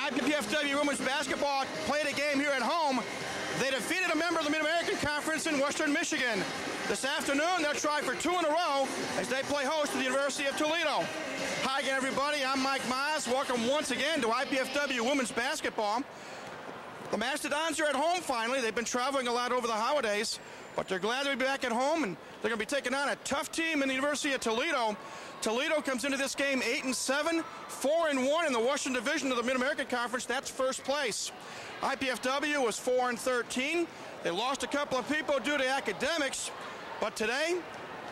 IPFW women's basketball played a game here at home. They defeated a member of the Mid-American Conference in Western Michigan. This afternoon, they'll try for 2 in a row as they play host to the University of Toledo. Hi again, everybody. I'm Mike Miles. Welcome once again to IPFW women's basketball. The Mastodons are at home finally. They've been traveling a lot over the holidays, but they're glad to be back at home, and they're going to be taking on a tough team in the University of Toledo. Toledo comes into this game 8-7, 4-1 in the Western Division of the Mid-American Conference. That's first place. IPFW was 4-13. They lost a couple of people due to academics, but today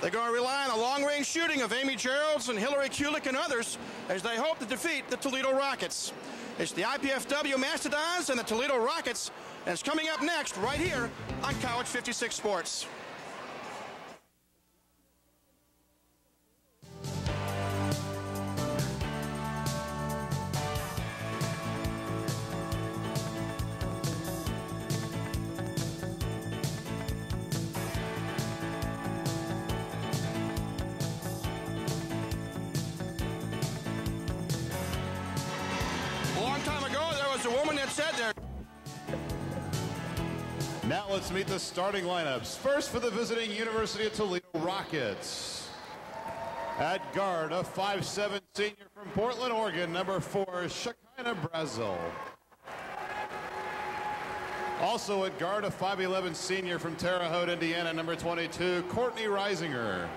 they're going to rely on the long-range shooting of Amy Geralds and Hillary Kulik and others as they hope to defeat the Toledo Rockets. It's the IPFW Mastodons and the Toledo Rockets, and it's coming up next right here on College 56 Sports. Now let's meet the starting lineups. First for the visiting University of Toledo Rockets. At guard, a 5'7" senior from Portland, Oregon, number 4, Shekinah Brazel. Also at guard, a 5'11" senior from Terre Haute, Indiana, number 22, Courtney Reisinger.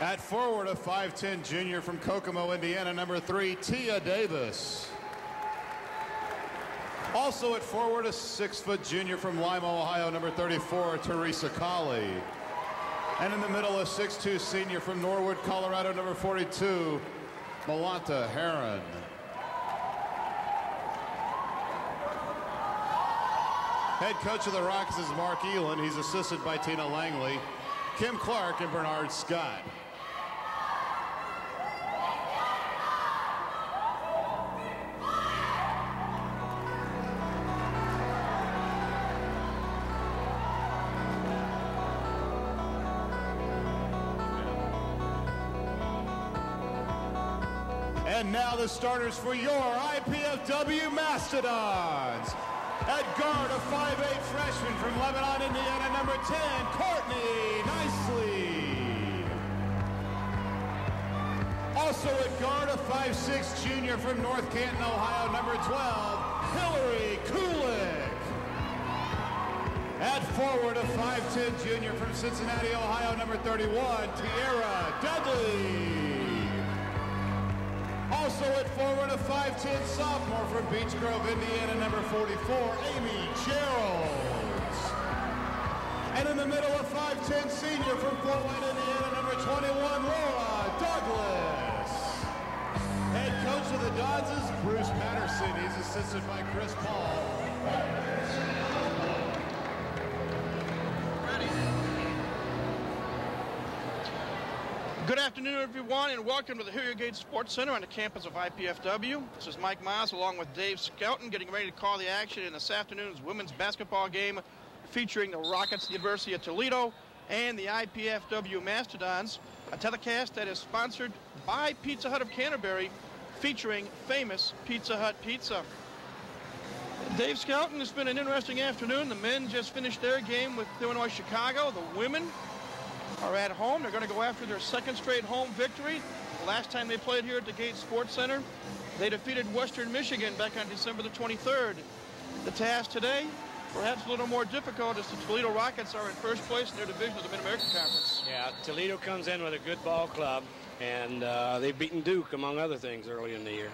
At forward, a 5'10" junior from Kokomo, Indiana, number 3, Tia Davis. Also at forward, a 6-foot junior from Lima, Ohio, number 34, Teresa Colley. And in the middle, a 6'2" senior from Norwood, Colorado, number 42, Malanta Heron. Head coach of the Rockets is Mark Elin. He's assisted by Tina Langley, Kim Clark, and Bernard Scott. And now the starters for your IPFW Mastodons. At guard, a 5'8" freshman from Lebanon, Indiana, number 10, Courtney Nicely. Also at guard, a 5'6" junior from North Canton, Ohio, number 12, Hillary Kulik. At forward, a 5'10" junior from Cincinnati, Ohio, number 31, Tiara Dudley. Also at forward, a 5'10" sophomore from Beech Grove, Indiana, number 44, Amy Geralds. And in the middle, a 5'10" senior from Fort Wayne, Indiana, number 21, Laura Douglas. Head coach of the Dons is Bruce Patterson. He's assisted by Chris Paul. Good afternoon, everyone, and welcome to the Hilliard Gate Sports Center on the campus of IPFW. This is Mike Miles along with Dave Skelton getting ready to call the action in this afternoon's women's basketball game featuring the Rockets, the University of Toledo, and the IPFW Mastodons, a telecast that is sponsored by Pizza Hut of Canterbury featuring famous Pizza Hut pizza. Dave Skelton, it's been an interesting afternoon. The men just finished their game with Illinois Chicago. The women are at home. They're going to go after their second straight home victory. The last time they played here at the Gate Sports Center, they defeated Western Michigan back on December the 23rd. The task today, perhaps a little more difficult, as the Toledo Rockets are in first place in their division of the Mid-American Conference. Yeah, Toledo comes in with a good ball club, and they've beaten Duke, among other things, early in the year.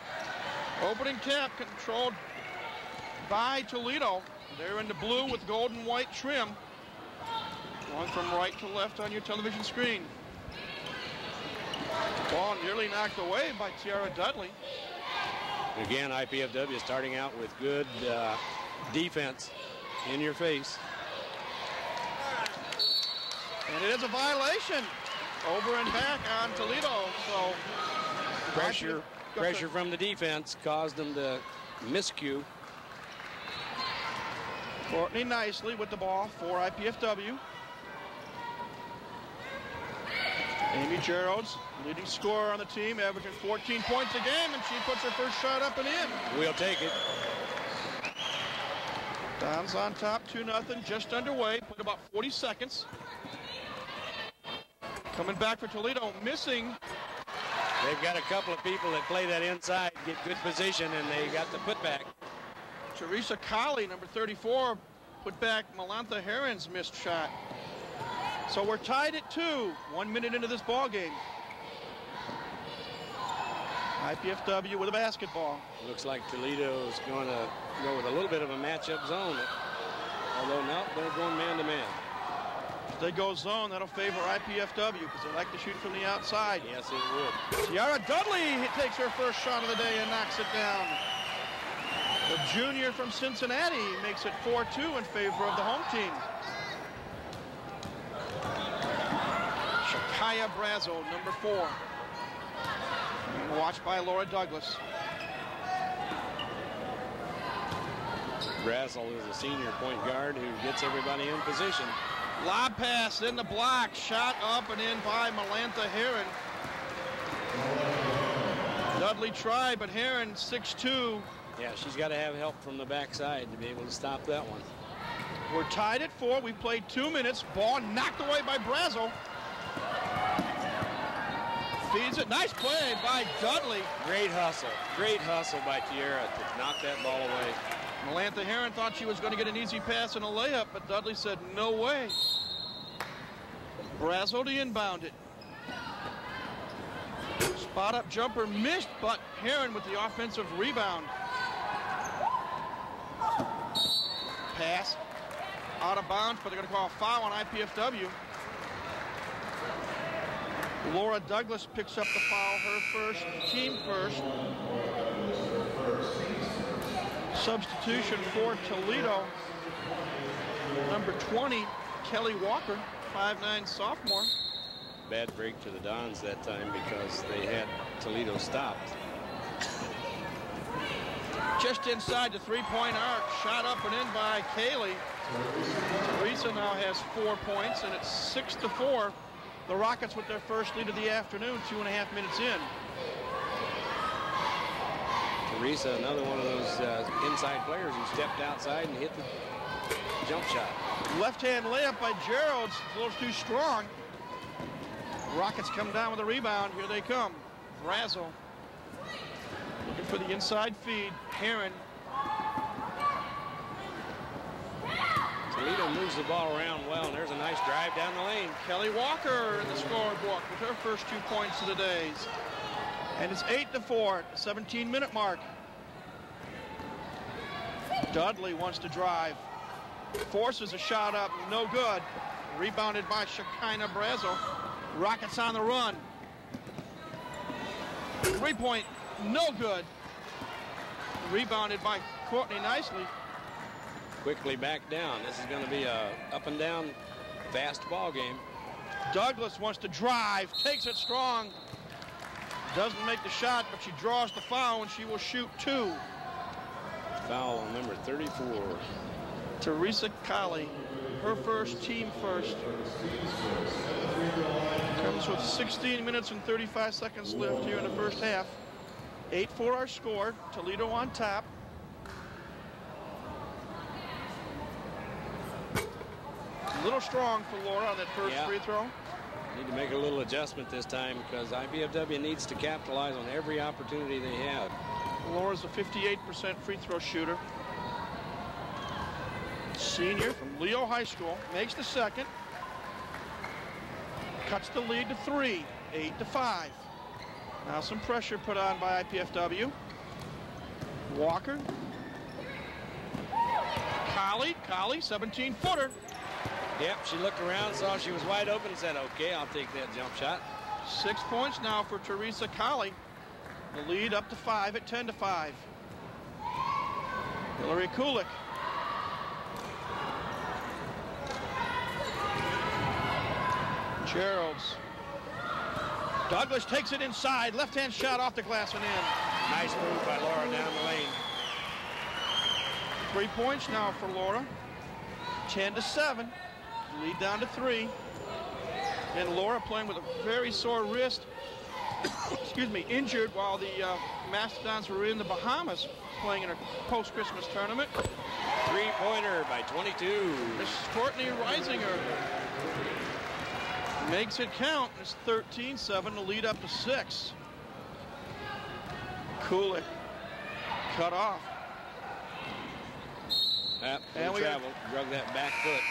Opening tap controlled by Toledo. They're in the blue with gold and white trim. Going from right to left on your television screen. Ball nearly knocked away by Tiara Dudley. Again, IPFW starting out with good defense in your face. And it is a violation. Over and back on Toledo. So pressure from the defense caused them to miscue. Courtney Nicely with the ball for IPFW. Amy Gerald's leading scorer on the team, averaging 14 points a game, and she puts her first shot up and in. We'll take it. Dons on top, 2-0, just underway. Played about 40 seconds. Coming back for Toledo, missing. They've got a couple of people that play that inside, get good position, and they got the putback. Teresa Colley, number 34, put back Malantha Heron's missed shot. So we're tied at 2, 1 minute into this ball game. IPFW with a basketball. Looks like Toledo is going to go with a little bit of a matchup zone. Although now they're going man-to-man. If they go zone, that'll favor IPFW because they like to shoot from the outside. Yes, it would. Tiara Dudley takes her first shot of the day and knocks it down. The junior from Cincinnati makes it 4-2 in favor of the home team. Shakaya Brazo, number 4. Being watched by Laura Douglas. Brazel is a senior point guard who gets everybody in position. Lob pass in the block, shot up and in by Malantha Heron. Dudley tried, but Heron 6'2". Yeah, she's got to have help from the backside to be able to stop that one. We're tied at 4. We played 2 minutes. Ball knocked away by Brazel. Feeds it. Nice play by Dudley. Great hustle by Tiara to knock that ball away. Malantha Heron thought she was going to get an easy pass and a layup, but Dudley said no way. Brazo to inbound it. Spot up jumper missed, but Heron with the offensive rebound. Pass out of bounds, but they're going to call a foul on IPFW. Laura Douglas picks up the foul, her first, team first. Substitution for Toledo, number 20, Kelly Walker, 5'9" sophomore. Bad break to the Dons that time because they had Toledo stopped. Just inside the three-point arc, shot up and in by Kaylee. Teresa now has 4 points, and it's 6-4. The Rockets with their first lead of the afternoon, 2.5 minutes in. Teresa, another one of those inside players who stepped outside and hit the jump shot. Left-hand layup by Gerald, a little too strong. Rockets come down with a rebound. Here they come. Brazo looking for the inside feed. Heron. Toledo moves the ball around well, and there's a nice drive down the lane. Kelly Walker in the scorebook with her first 2 points of the day. And it's 8-4 at the 17-minute mark. Dudley wants to drive. Forces a shot up, no good. Rebounded by Shekinah Brazo. Rockets on the run. 3-point, no good. Rebounded by Courtney nicely. Quickly back down. This is going to be a up and down fast ball game. Douglas wants to drive, takes it strong. Doesn't make the shot, but she draws the foul, and she will shoot 2. Foul on number 34. Teresa Colley, her first, team first. Comes with 16 minutes and 35 seconds left here in the first half. 8-4 our score. Toledo on top. A little strong for Laura on that first free throw. Need to make a little adjustment this time because IPFW needs to capitalize on every opportunity they have. Laura's a 58% free throw shooter. Senior from Leo High School, makes the second. Cuts the lead to 3, 8-5. Now some pressure put on by IPFW. Walker. Colley, 17-footer. Yep, she looked around, saw she was wide open, and said, okay, I'll take that jump shot. 6 points now for Teresa Colley. The lead up to 5 at 10-5. Hillary Kulik. Gerald's. Douglas takes it inside. Left-hand shot off the glass and in. Nice move by Laura down the lane. 3 points now for Laura. 10-7. Lead down to 3. And Laura playing with a very sore wrist, excuse me, injured while the Mastodons were in the Bahamas playing in a post-Christmas tournament. Three-pointer by 22. This is Courtney Reisinger. Makes it count. It's 13-7 to lead up to 6. Kulik cut off. And we drug that back foot.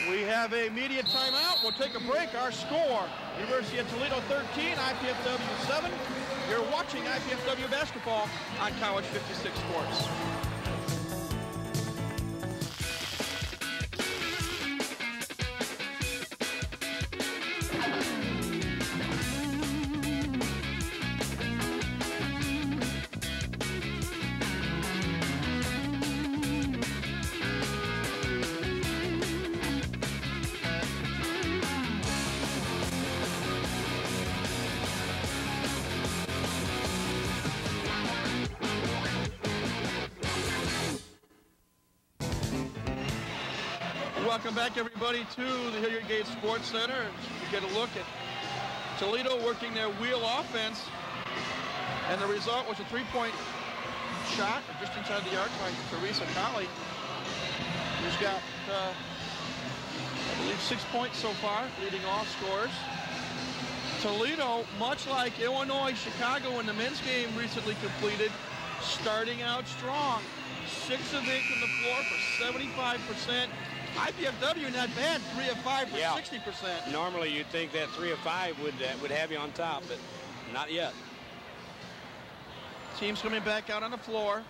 We have a media timeout. We'll take a break. Our score, University of Toledo 13, IPFW 7. You're watching IPFW basketball on College 56 Sports. Welcome back, everybody, to the Hilliard Gate Sports Center. We get a look at Toledo working their wheel offense. And the result was a three-point shot just inside the arc by Teresa Colley, who's got, I believe, 6 points so far, leading all scorers. Toledo, much like Illinois, Chicago in the men's game recently completed, starting out strong. 6 of 8 from the floor for 75%. IPFW not bad, 3 of 5 for 60%. Normally you'd think that 3 of 5 would have you on top, but not yet. Teams coming back out on the floor.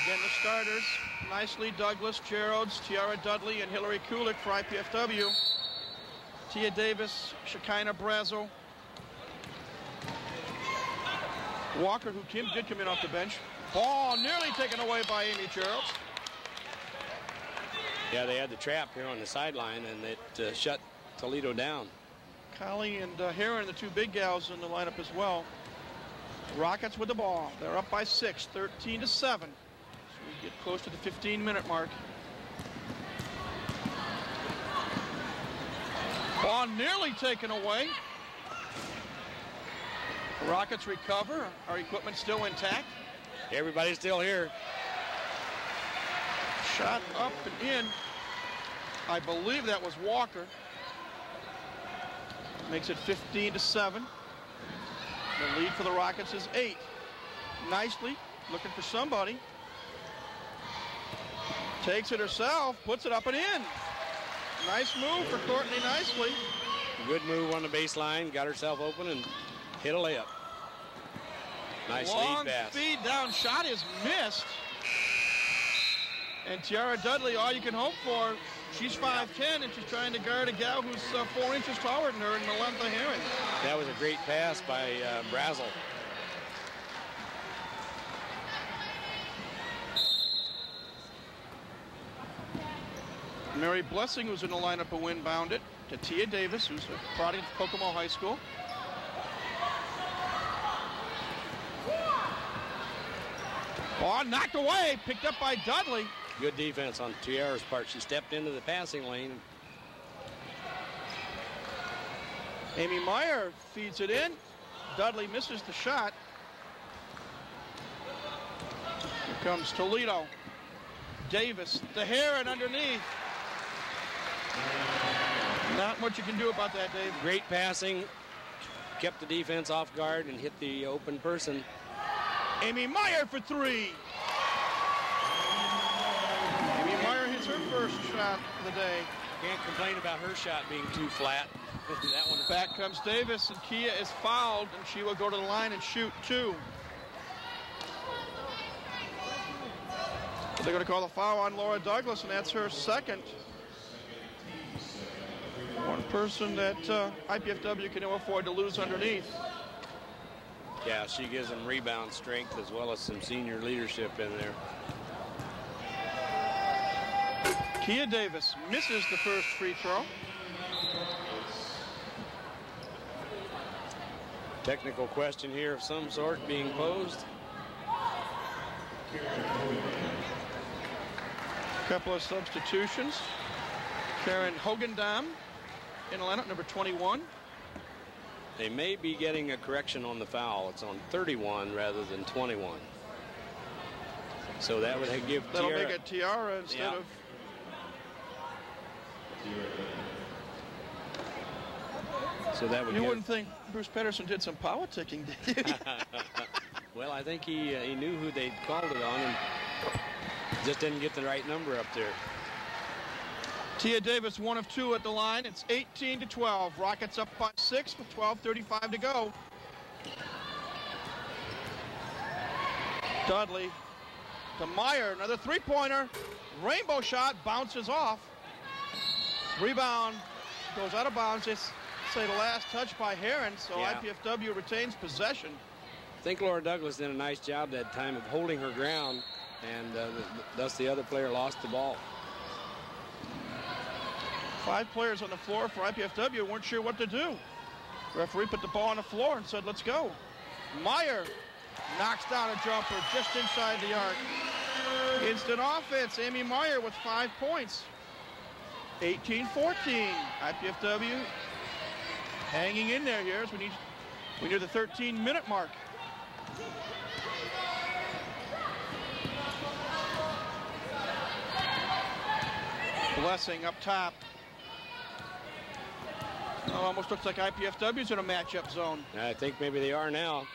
Again, the starters, nicely Douglas, Geralds, Tiara Dudley, and Hillary Kulik for IPFW. Tia Davis, Shekinah Brazel. Walker, who did come in off the bench. Ball nearly taken away by Amy Geralds. Yeah, they had the trap here on the sideline, and it shut Toledo down. Colley and Heron, the two big gals in the lineup as well. Rockets with the ball. They're up by 6, 13-7. So we get close to the 15-minute mark. Ball nearly taken away. The Rockets recover. Our equipment still intact. Everybody's still here. Shot up and in. I believe that was Walker. Makes it 15-7. The lead for the Rockets is 8. Nicely, looking for somebody. Takes it herself, puts it up and in. Nice move for Courtney Nicely. Good move on the baseline, got herself open and hit a layup. Nice long lead pass. Feed down shot is missed. And Tiara Dudley, all you can hope for, she's 5'10", and she's trying to guard a gal who's 4 inches taller than her in Melinda Herring. That was a great pass by Brazel. Mary Blessing, who's in the lineup, will inbound it to Tia Davis, who's a product of Kokomo High School. Ball knocked away, picked up by Dudley. Good defense on Tiara's part. She stepped into the passing lane. Amy Meyer feeds it in. Dudley misses the shot. Here comes Toledo. Davis, the Heron underneath. Not much you can do about that, Dave. Great passing. Kept the defense off guard and hit the open person. Amy Meyer for 3. Amy Meyer hits her first shot of the day. Can't complain about her shot being too flat. That one. Back comes Davis, and Kia is fouled, and she will go to the line and shoot 2. They're going to call the foul on Laura Douglas, and that's her second. One person that IPFW can afford to lose underneath. Yeah, she gives them rebound strength as well as some senior leadership in there. Kia Davis misses the first free throw. Technical question here of some sort being posed. Couple of substitutions. Karen Hogendam in the lineup, number 21. They may be getting a correction on the foul. It's on 31 rather than 21. So that would give That'll Tiara. make it Tiara instead of. So that would. You wouldn't think Bruce Pedersen did some politicking, did you? Well, I think he knew who they'd called it on and just didn't get the right number up there. Tia Davis, 1 of 2 at the line. It's 18-12. Rockets up by 6 with 12:35 to go. Dudley to Meyer, another three-pointer. Rainbow shot, bounces off. Rebound goes out of bounds. It's, say, the last touch by Heron, so Yeah. IPFW retains possession. I think Laura Douglas did a nice job that time of holding her ground, and thus the other player lost the ball. 5 players on the floor for IPFW weren't sure what to do. Referee put the ball on the floor and said, let's go. Meyer knocks down a jumper just inside the arc. Instant offense, Amy Meyer with 5 points. 18-14, IPFW hanging in there here as we near the 13-minute mark. Blessing up top. Oh, almost looks like IPFW's in a matchup zone. I think maybe they are now.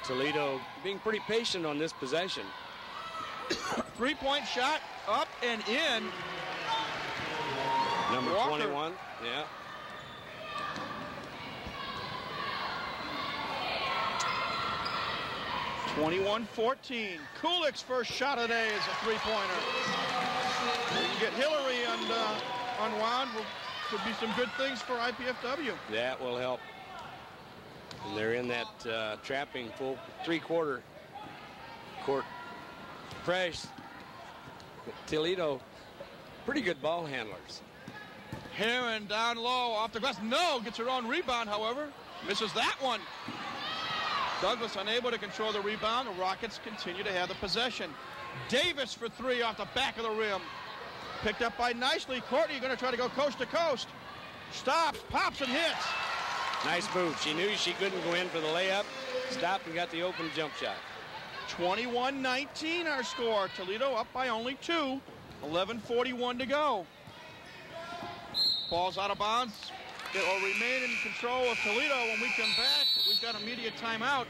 Toledo being pretty patient on this possession. 3-point shot up and in. Number Walker. 21, yeah. (21-14). Kulik's first shot of the day is a three-pointer. We can get Hillary unwound. Could be some good things for IPFW. That will help. And they're in that trapping full three-quarter court press. Toledo, pretty good ball handlers. Heron down low off the glass. No, gets her own rebound, however. Misses that one. Douglas unable to control the rebound. The Rockets continue to have the possession. Davis for 3 off the back of the rim. Picked up by Nicely. Courtney going to try to go coast to coast. Stops, pops, and hits. Nice move. She knew she couldn't go in for the layup. Stopped and got the open jump shot. 21-19 our score. Toledo up by only 2. 11:41 to go. Ball's out of bounds. It will remain in control of Toledo. When we come back, we've got an immediate timeout.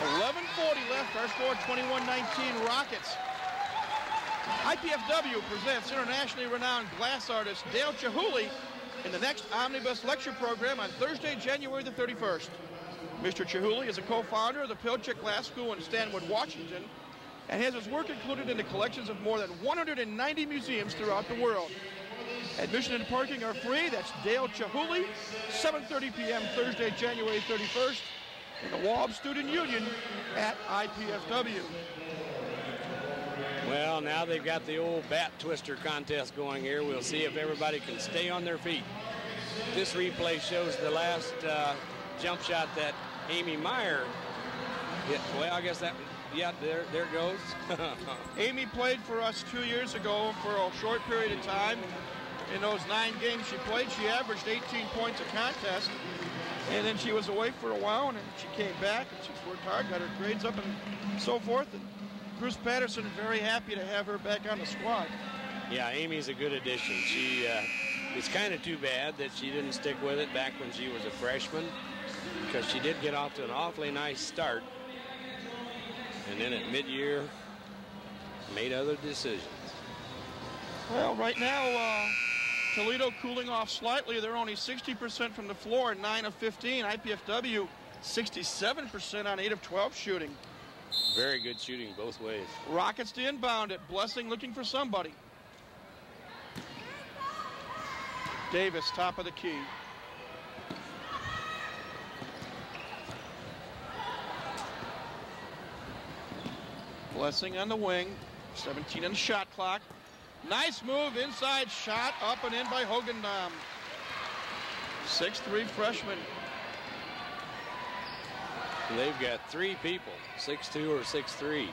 11:40 left. Our score 21-19 Rockets. IPFW presents internationally renowned glass artist Dale Chihuly in the next Omnibus Lecture Program on Thursday, January the 31st. Mr. Chihuly is a co-founder of the Pilchuck Glass School in Stanwood, Washington, and has his work included in the collections of more than 190 museums throughout the world. Admission and parking are free. That's Dale Chihuly, 7:30 p.m. Thursday, January 31st, in the Wab Student Union at IPFW. Well, now they've got the old bat twister contest going here. We'll see if everybody can stay on their feet. This replay shows the last jump shot that Amy Meyer hit. Well, I guess that, yeah, there it goes. Amy played for us 2 years ago for a short period of time. In those 9 games she played, she averaged 18 points a contest. And then she was away for a while, and then she came back, and she's worked hard, got her grades up, and so forth. And Bruce Patterson is very happy to have her back on the squad. Yeah, Amy's a good addition. It's kind of too bad that she didn't stick with it back when she was a freshman, because she did get off to an awfully nice start. And then at mid-year, made other decisions. Well, right now, Toledo cooling off slightly. They're only 60% from the floor, 9 of 15. IPFW, 67% on 8 of 12 shooting. Very good shooting both ways. Rockets to inbound it. Blessing looking for somebody. Davis, top of the key. Blessing on the wing. 17 on the shot clock. Nice move, inside shot, up and in by Hogendam. 6'3" freshman. They've got 3 people, 6'2" or 6'3".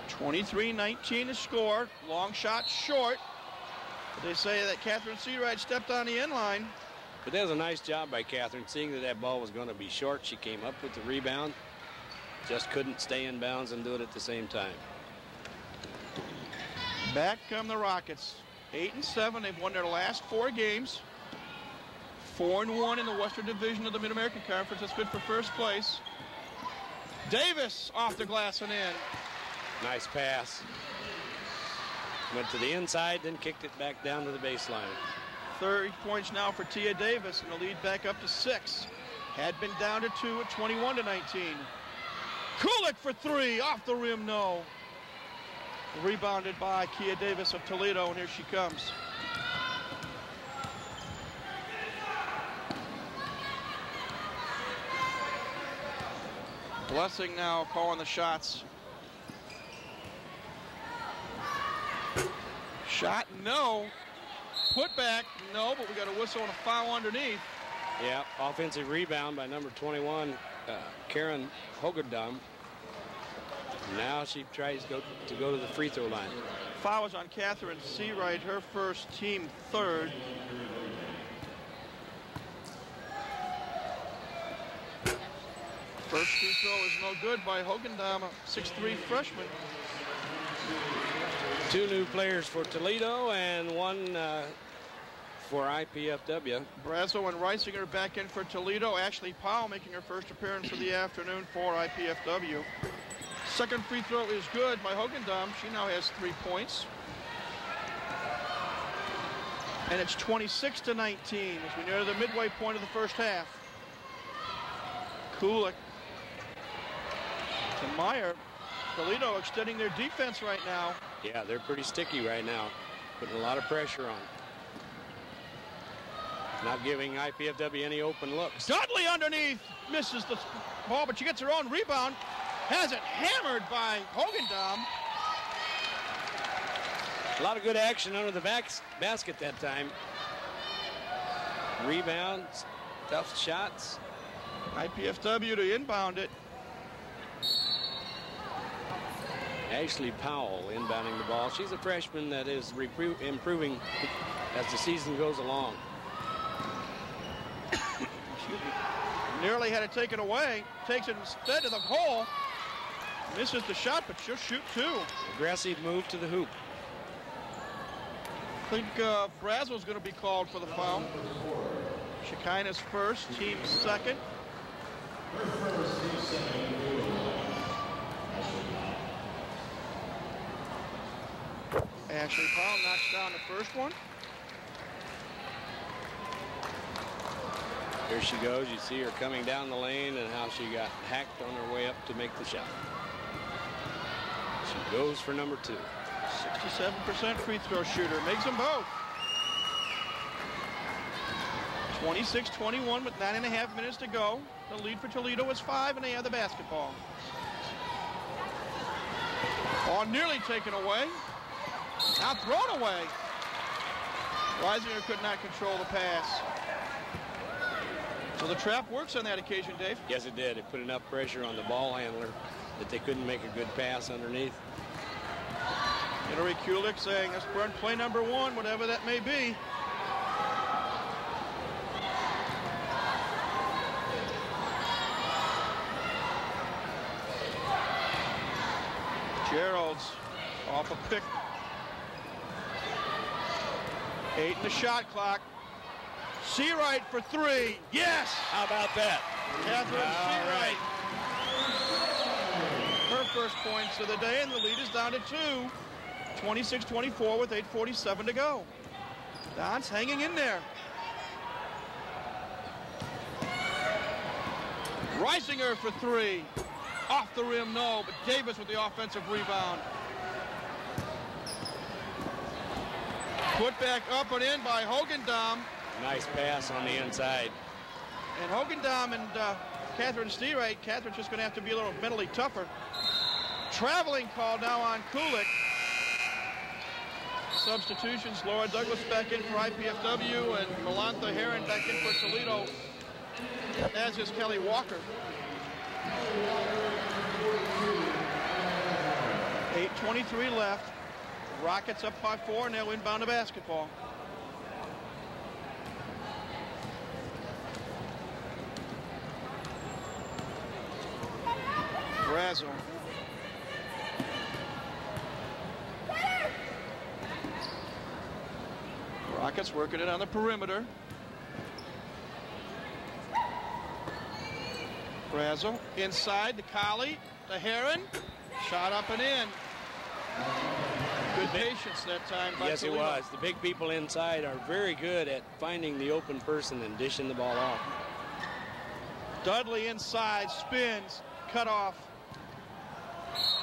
23-19 to score. Long shot short. They say that Catherine Seawright stepped on the end line. But that was a nice job by Catherine. Seeing that that ball was going to be short, she came up with the rebound. Just couldn't stay in bounds and do it at the same time. Back come the Rockets. 8-7. They've won their last 4 games. 4-1 in the Western Division of the Mid-American Conference. That's good for first place. Davis off the glass and in. Nice pass. Went to the inside, then kicked it back down to the baseline. 30 points now for Tia Davis, and the lead back up to 6. Had been down to 2 at 21-19. Kulik for 3, off the rim, no. Rebounded by Kia Davis of Toledo, and here she comes. Blessing now calling the shots. Shot, no. Put back, no, but we got a whistle and a foul underneath. Yeah, offensive rebound by number 21, Karen Hogerdam. Now she tries to go to the free throw line. Foul was on Catherine Seawright, her first, team third. First free throw is no good by Hogerdam, a 6'3" freshman. 2 new players for Toledo and 1 for IPFW. Brazo and Reisinger back in for Toledo. Ashley Powell making her first appearance of the afternoon for IPFW. Second free throw is good by Hogerdam. She now has 3 points. And it's 26-19 as we near the midway point of the first half. Kulik to Meyer. Toledo extending their defense right now. Yeah, they're pretty sticky right now, putting a lot of pressure on. Not giving IPFW any open looks. Dudley underneath, misses the ball, but she gets her own rebound. Has it hammered by Hogerdam. A lot of good action under the basket that time. Rebounds, tough shots. IPFW to inbound it. Ashley Powell inbounding the ball. She's a freshman that is improving as the season goes along. Nearly had it taken away. Takes it instead to the hole. Misses the shot, but she'll shoot 2. Aggressive move to the hoop. I think Brazo's going to be called for the foul. Shekinah's first, team second. Ashley Powell knocks down the first one. Here she goes. You see her coming down the lane and how she got hacked on her way up to make the shot. She goes for number 2. 67% free throw shooter. Makes them both. 26-21 with 9.5 minutes to go. The lead for Toledo is 5, and they have the basketball. Oh, nearly taken away. Now thrown away. Reisinger could not control the pass. So the trap works on that occasion, Dave. Yes, it did. It put enough pressure on the ball handler that they couldn't make a good pass underneath. Hillary Kulik saying, let's burn play number 1, whatever that may be. Gerald's off a pick. 8 in the shot clock. Seawright for 3. Yes! How about that? Catherine Seawright. Her first points of the day, and the lead is down to 2. 26-24 with 8:47 to go. Don's hanging in there. Reisinger for 3. Off the rim, no, but Davis with the offensive rebound. Put back up and in by Hogerdam. Nice pass on the inside. And Hogerdam and Catherine Seawright. Catherine's just going to have to be a little mentally tougher. Traveling call now on Kulik. Substitutions, Laura Douglas back in for IPFW and Melantha Heron back in for Toledo, as is Kelly Walker. 8:23 left. Rockets up by 4, and they'll inbound the basketball. Rockets working it on the perimeter. Brazel inside to Colley, to Heron. Shot up and in. Good patience that time by Yes, Toledo. it was. The big people inside are very good at finding the open person and dishing the ball off. Dudley inside, spins, cut off.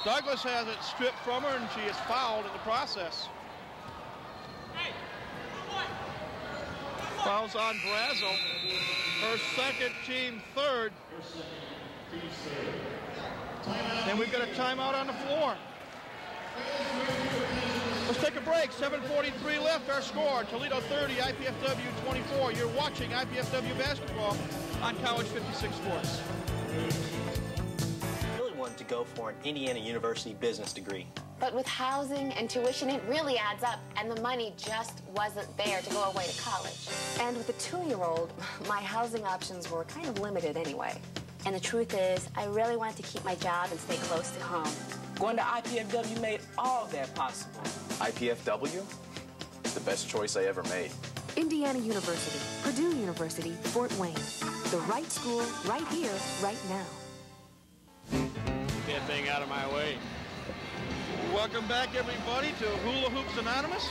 Douglas has it stripped from her, and she is fouled in the process. Fouls on Brazel. Her second, team third. And we've got a timeout on the floor. Let's take a break. 7:43 left, our score. Toledo 30, IPFW 24. You're watching IPFW basketball on College 56 Sports. I really wanted to go for an Indiana University business degree. But with housing and tuition, it really adds up, and the money just wasn't there to go away to college. And with a 2-year-old, my housing options were kind of limited anyway. And the truth is, I really wanted to keep my job and stay close to home. Going to IPFW made all that possible. IPFW? The best choice I ever made. Indiana University, Purdue University, Fort Wayne. The right school, right here, right now. Get that thing out of my way. Welcome back, everybody, to Hula Hoops Anonymous,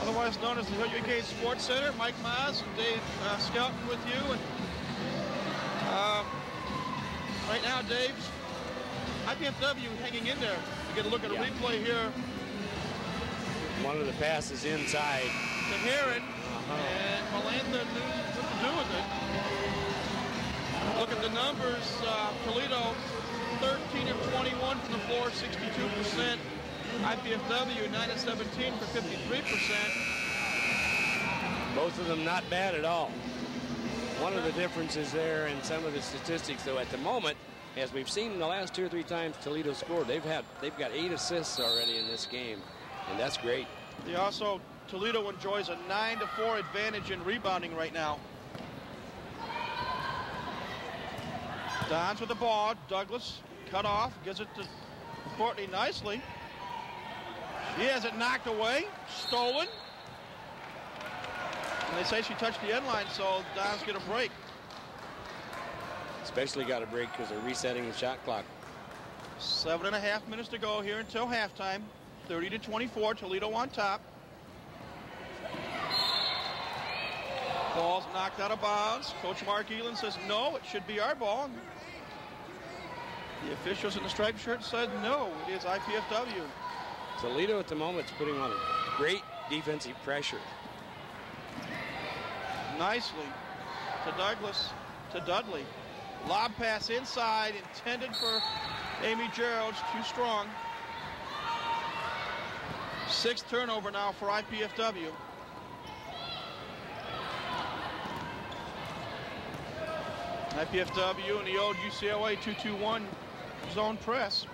otherwise known as the Hilliard Gate Sports Center. Mike Maz and Dave Skelton with you. And right now, Dave's IPFW hanging in there. You get a look at a replay here. One of the passes inside. To Heron, and Melantha knew what to do with it. Look at the numbers. Toledo, 13 of 21 from the floor, 62%. IPFW, 9 of 17 for 53%. Both of them not bad at all. One of the differences there in some of the statistics, though, at the moment, as we've seen the last 2 or 3 times Toledo scored, they've got 8 assists already in this game, and that's great. Toledo enjoys a 9-4 advantage in rebounding right now. Dons with the ball. Douglas cut off, gives it to Courtney nicely. She has it knocked away, stolen. And they say she touched the end line, so Dons get a break. Especially got a break because they're resetting the shot clock. 7.5 minutes to go here until halftime. 30-24, Toledo on top. Ball's knocked out of bounds. Coach Mark Elin says, no, it should be our ball. The officials in the striped shirt said, no, it is IPFW. Toledo at the moment is putting on great defensive pressure. Nicely to Douglas, to Dudley. Lob pass inside, intended for Amy Geralds, too strong. 6th turnover now for IPFW. IPFW in the old UCLA 2-2-1 zone press.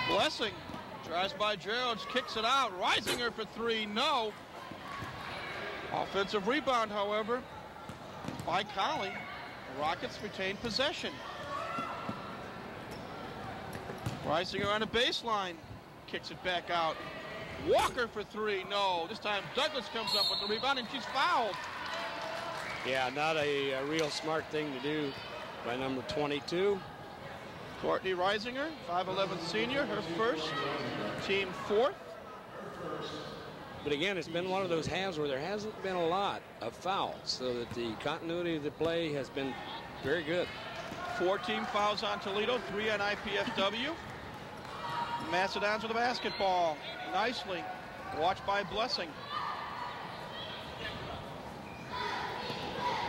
Blessing drives by Geralds, kicks it out. Reisinger for 3, no. Offensive rebound, however, by Colley. The Rockets retain possession. Reisinger on the baseline, kicks it back out. Walker for 3, no. This time Douglas comes up with the rebound, and she's fouled. Yeah, not a real smart thing to do by number 22. Courtney Reisinger, 5'11" senior, her first, team 4th. But again, it's been one of those halves where there hasn't been a lot of fouls, so that the continuity of the play has been very good. 4 team fouls on Toledo, 3 on IPFW. Macedons with the basketball, nicely, watched by Blessing.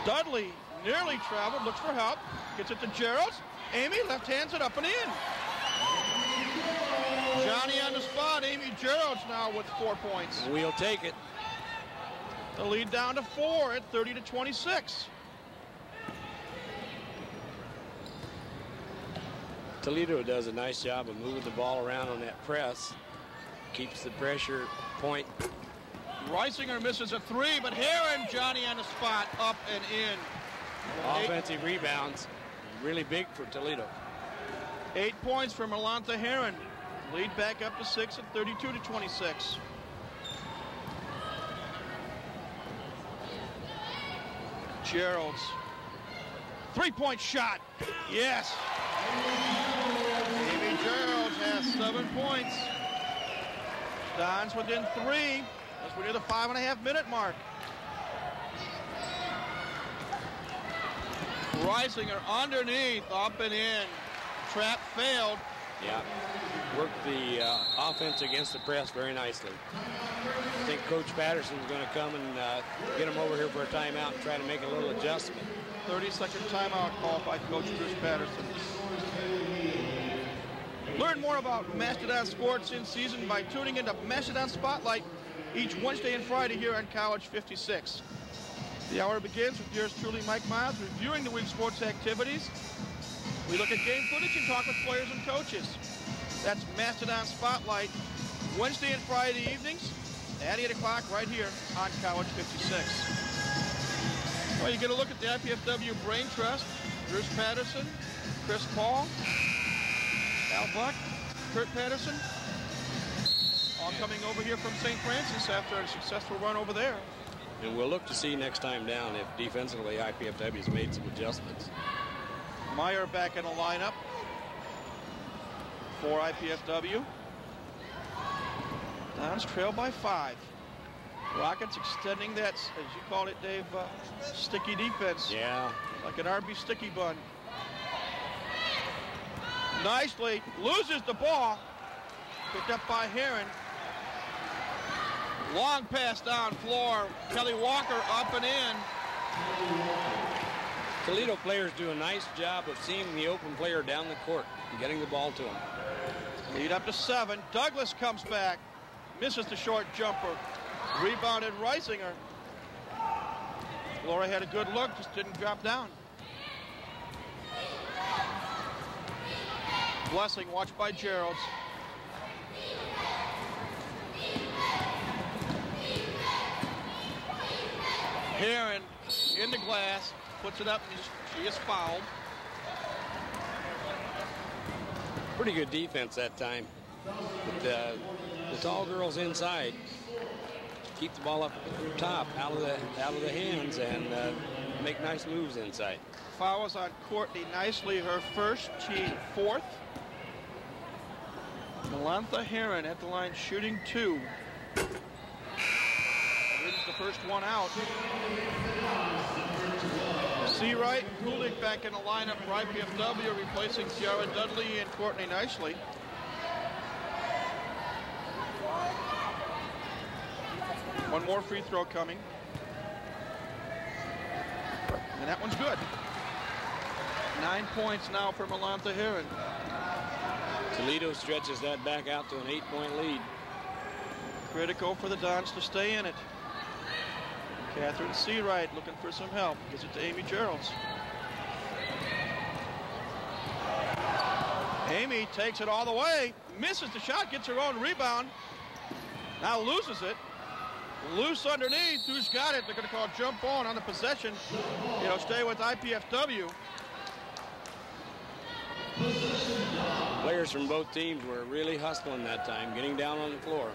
Dudley nearly traveled, looks for help, gets it to Geralds. Amy left hands it up and in. Johnny on the spot. Amy Geralds now with 4 points. We'll take it. The lead down to 4 at 30-26. Toledo does a nice job of moving the ball around on that press. Keeps the pressure point. Reisinger misses a 3, but Heron, Johnny on the spot, up and in. Offensive rebounds, really big for Toledo. 8 points for Melantha Heron. Lead back up to 6 at 32-26. Gerald's three-point shot. Yes. Amy Gerald has 7 points. Don's within 3 as we're near the 5.5-minute mark. Reisinger underneath, up and in. Trap failed. Yeah, worked the offense against the press very nicely. I think Coach Patterson's going to come and get him over here for a timeout and try to make a little adjustment. 30-second timeout called by Coach Bruce Patterson. Learn more about Mastodon sports in season by tuning into Mastodon Spotlight each Wednesday and Friday here on College 56. The hour begins with yours truly, Mike Miles, reviewing the week's sports activities. We look at game footage and talk with players and coaches. That's Mastodon Spotlight, Wednesday and Friday evenings at 8 o'clock right here on College 56. Well, you get a look at the IPFW Brain Trust. Bruce Patterson, Chris Paul, Al Buck, Kurt Patterson, all coming over here from St. Francis after a successful run over there. And we'll look to see next time down if defensively IPFW's made some adjustments. Meyer back in the lineup for IPFW. Dons trail by 5. Rockets extending that, as you called it, Dave, sticky defense. Yeah. Like an RB sticky bun. Nicely, loses the ball. Picked up by Heron. Long pass down floor. Kelly Walker up and in. Toledo players do a nice job of seeing the open player down the court and getting the ball to him. Lead up to 7. Douglas comes back. Misses the short jumper. Rebounded Reisinger. Laura had a good look, just didn't drop down. Blessing watched by Geralds. Heron in the glass, puts it up, and she is fouled. Pretty good defense that time. But the tall girls inside keep the ball up top, out of the hands, and make nice moves inside. Fouls on Courtney Nicely, her first, team 4th. Melantha Heron at the line shooting 2. Wins the first one out. Seawright and Kulik back in the lineup for IPFW, replacing Tiara Dudley and Courtney Nicely. One more free throw coming. And that one's good. 9 points now for Melantha Heron. Toledo stretches that back out to an 8-point lead. Critical for the Dons to stay in it. Catherine Seawright looking for some help. Gives it to Amy Geralds. Amy takes it all the way. Misses the shot, gets her own rebound. Now loses it. Loose underneath. Who's got it? They're going to call jump on the possession. It'll stay with IPFW. Players from both teams were really hustling that time, getting down on the floor.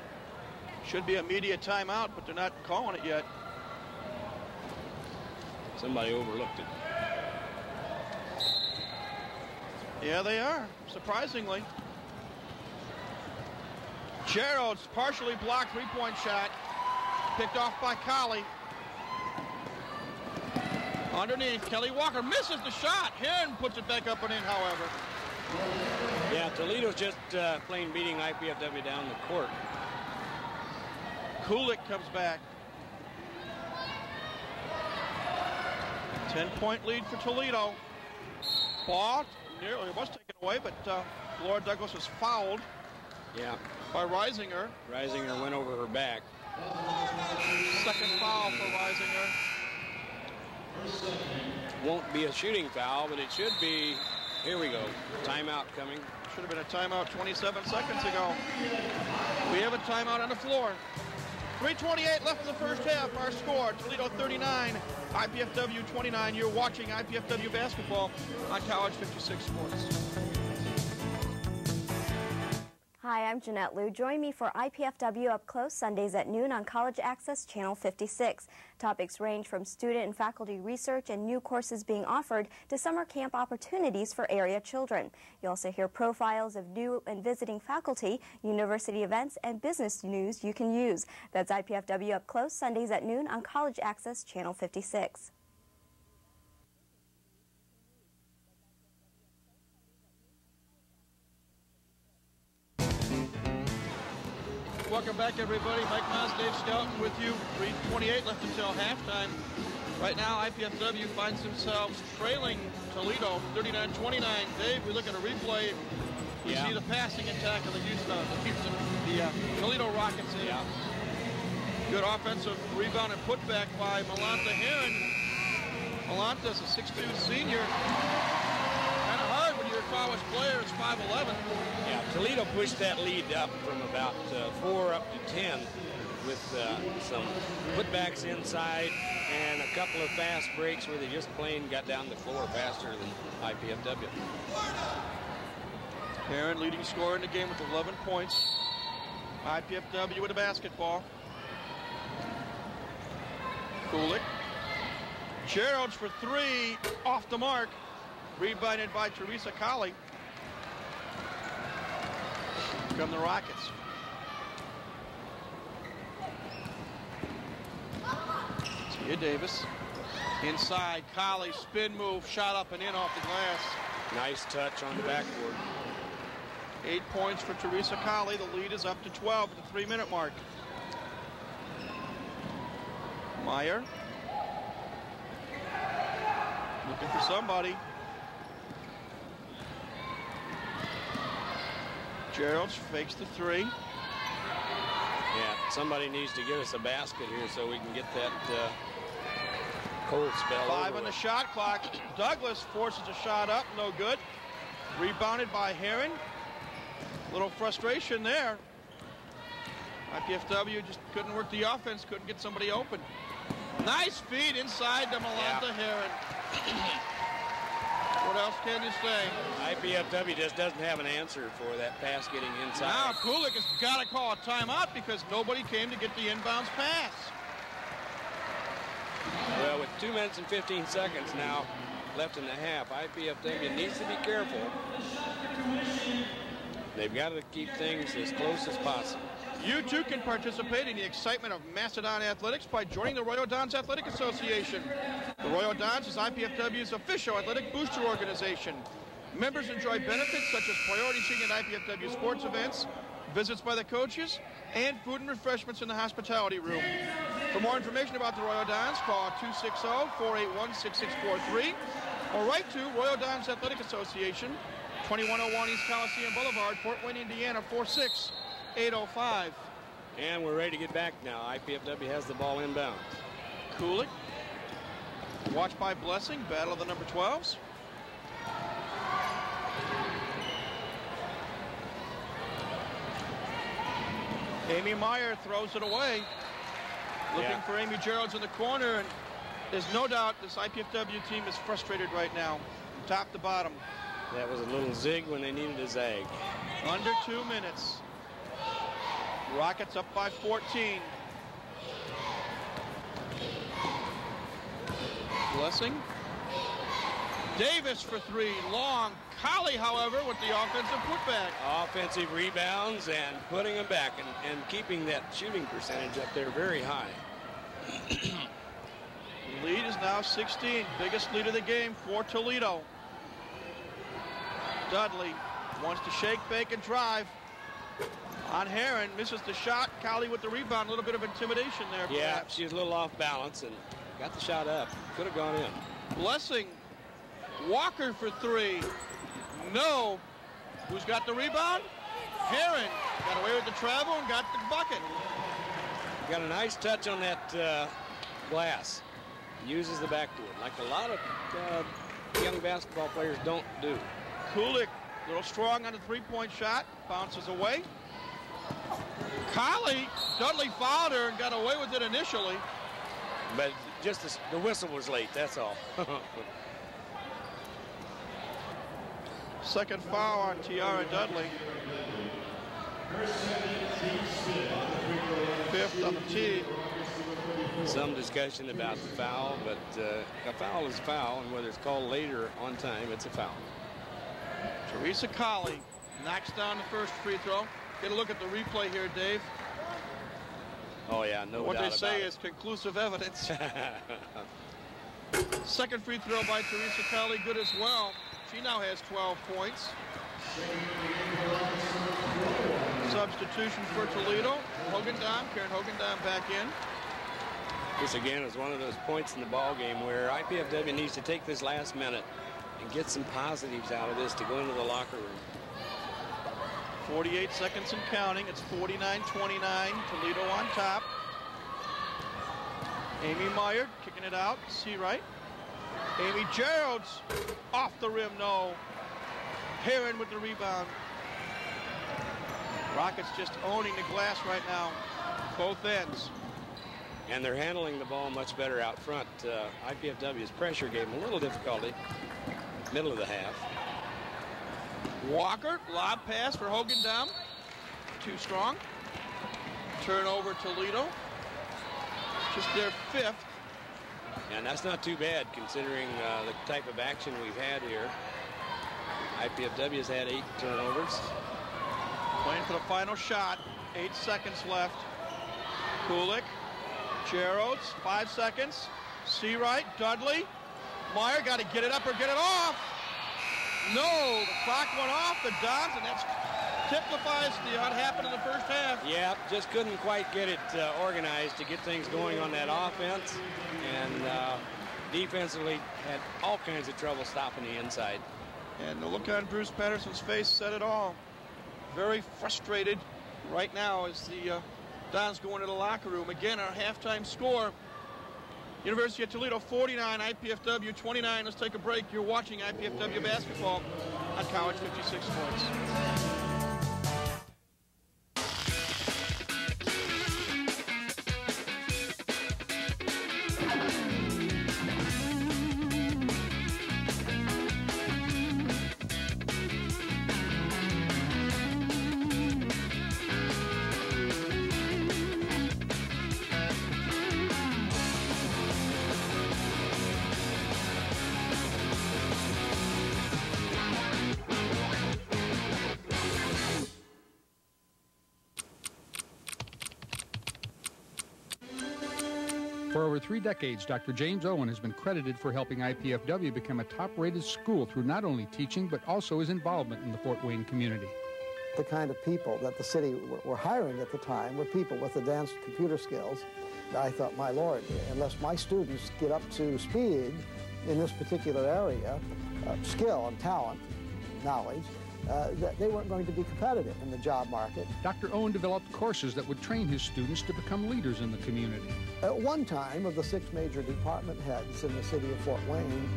Should be a media timeout, but they're not calling it yet. Somebody overlooked it. Yeah, they are, surprisingly. Gerald's partially blocked three-point shot. Picked off by Colley. Underneath, Kelly Walker misses the shot. Heron puts it back up and in, however. Yeah, Toledo's just plain beating IPFW down the court. Kulik comes back. 10-point lead for Toledo. Ball nearly was taken away, but Laura Douglas was fouled. Yeah. By Reisinger. Reisinger went over her back. Second foul for Reisinger. Won't be a shooting foul, but it should be. Here we go. Timeout coming. Should have been a timeout 27 seconds ago. We have a timeout on the floor. 3:28 left in the first half. Our score, Toledo 39, IPFW 29. You're watching IPFW basketball on College 56 Sports. Hi, I'm Jeanette Liu. Join me for IPFW Up Close Sundays at noon on College Access Channel 56. Topics range from student and faculty research and new courses being offered to summer camp opportunities for area children. You'll also hear profiles of new and visiting faculty, university events, and business news you can use. That's IPFW Up Close Sundays at noon on College Access Channel 56. Welcome back, everybody. Mike Moss, Dave Skelton with you. 3:28 left until halftime. Right now, IPFW finds themselves trailing Toledo 39-29. Dave, we look at a replay. We see the passing attack of the Toledo Rockets. Yeah. Good offensive rebound and putback by Malanta Heron. Malanta's a 6'2 senior. Kind of hard when you're a college player. It's 5'11". Yeah, Toledo pushed that lead up from about 4 up to 10 with some putbacks inside and a couple of fast breaks where they just plain got down the floor faster than IPFW. Heron leading scorer in the game with 11 points. IPFW with a basketball. Kulik. Gerald's for 3, off the mark. Rebounded by Teresa Colley. Come the Rockets. Tia Davis. Inside, Colley, spin move, shot up and in off the glass. Nice touch on the backboard. 8 points for Teresa Colley. The lead is up to 12 at the 3-minute mark. Meyer. Looking for somebody. Geralds fakes the 3. Yeah, somebody needs to get us a basket here so we can get that cold spell 5 over on the with. shot clock. Douglas forces a shot up, no good. Rebounded by Heron. Little frustration there. IPFW just couldn't work the offense, couldn't get somebody open. Nice feed inside to Malanta Heron. What else can you say? IPFW just doesn't have an answer for that pass getting inside. Now Kulik has got to call a timeout because nobody came to get the inbounds pass. Well, with 2 minutes and 15 seconds now left in the half, IPFW needs to be careful. They've got to keep things as close as possible. You too can participate in the excitement of Macedon Athletics by joining the Royal Dons Athletic Association. The Royal Dons is IPFW's official athletic booster organization. Members enjoy benefits such as priority seating at IPFW sports events, visits by the coaches, and food and refreshments in the hospitality room. For more information about the Royal Dons, call 260-481-6643 or write to Royal Dons Athletic Association, 2101 East Coliseum Boulevard, Fort Wayne, Indiana, 46805. And we're ready to get back now. IPFW has the ball inbound. Kulik. Watched by Blessing. Battle of the number 12s. Amy Meyer throws it away. Looking for Amy Geralds in the corner. And there's no doubt this IPFW team is frustrated right now, from top to bottom. That was a little zig when they needed a zag. Under 2 minutes. Rockets up by 14. Blessing. Davis for 3. Long. Colley, however, with the offensive putback. Offensive rebounds and putting them back and keeping that shooting percentage up there very high. The lead is now 16. Biggest lead of the game for Toledo. Dudley wants to shake, bake, and drive. On Heron, misses the shot. Colley with the rebound. A little bit of intimidation there, perhaps. Yeah, she was a little off balance and got the shot up. Could have gone in. Blessing. Walker for 3. No. Who's got the rebound? Heron. Got away with the travel and got the bucket. Got a nice touch on that glass. Uses the backboard like a lot of young basketball players don't do. Kulik, a little strong on the three-point shot. Bounces away. Colley, Dudley fouled her and got away with it initially. But just the whistle was late, that's all. Second foul on Tiara Dudley. Fifth on the tee. Some discussion about the foul, but a foul is a foul, and whether it's called later on time, it's a foul. Teresa Colley knocks down the first free throw. Get a look at the replay here, Dave. Oh, yeah, no doubt What they about say it. is conclusive evidence. Second free throw by Teresa Colley, good as well. She now has 12 points. Substitution for Toledo. Karen Hogendam back in. This again is one of those points in the ball game where IPFW needs to take this last minute and get some positives out of this to go into the locker room. 48 seconds and counting. It's 49-29. Toledo on top. Amy Meyer kicking it out. Seawright. Amy Geralds off the rim. No. Heron with the rebound. Rockets just owning the glass right now. Both ends. And they're handling the ball much better out front. IPFW's pressure gave them a little difficulty. Middle of the half. Walker, lob pass for Hogendam. Too strong. Turnover Toledo. Just their fifth. And that's not too bad considering the type of action we've had here. IPFW has had 8 turnovers. Playing for the final shot. 8 seconds left. Kulik. Geralds, 5 seconds. Seawright, Dudley. Meyer got to get it up or get it off. No, the clock went off the Dons, and that typifies what happened in the first half. Yeah, just couldn't quite get it organized to get things going on that offense. And defensively had all kinds of trouble stopping the inside. And the look on Bruce Patterson's face said it all. Very frustrated right now as the Dons go into the locker room. Again, our halftime score. University of Toledo 49, IPFW 29. Let's take a break. You're watching IPFW basketball on College 56 Sports. For over 3 decades, Dr. James Owen has been credited for helping IPFW become a top-rated school through not only teaching, but also his involvement in the Fort Wayne community. The kind of people that the city were hiring at the time were people with advanced computer skills. I thought, my Lord, unless my students get up to speed in this particular area, skill and talent, knowledge, that they weren't going to be competitive in the job market. Dr. Owen developed courses that would train his students to become leaders in the community. At one time, of the 6 major department heads in the city of Fort Wayne,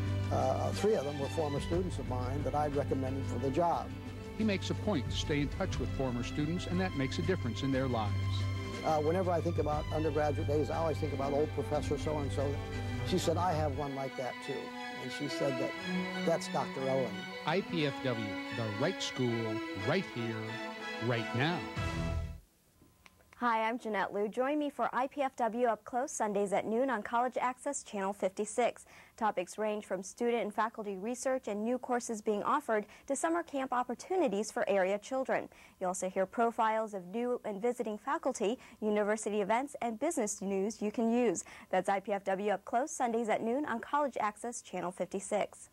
3 of them were former students of mine that I'd recommended for the job. He makes a point to stay in touch with former students, and that makes a difference in their lives. Whenever I think about undergraduate days, I always think about old Professor so-and-so. She said, I have one like that too. And she said that's Dr. Owen. IPFW, the right school, right here, right now. Hi, I'm Jeanette Liu. Join me for IPFW Up Close Sundays at noon on College Access Channel 56. Topics range from student and faculty research and new courses being offered to summer camp opportunities for area children. You'll also hear profiles of new and visiting faculty, university events, and business news you can use. That's IPFW Up Close Sundays at noon on College Access Channel 56.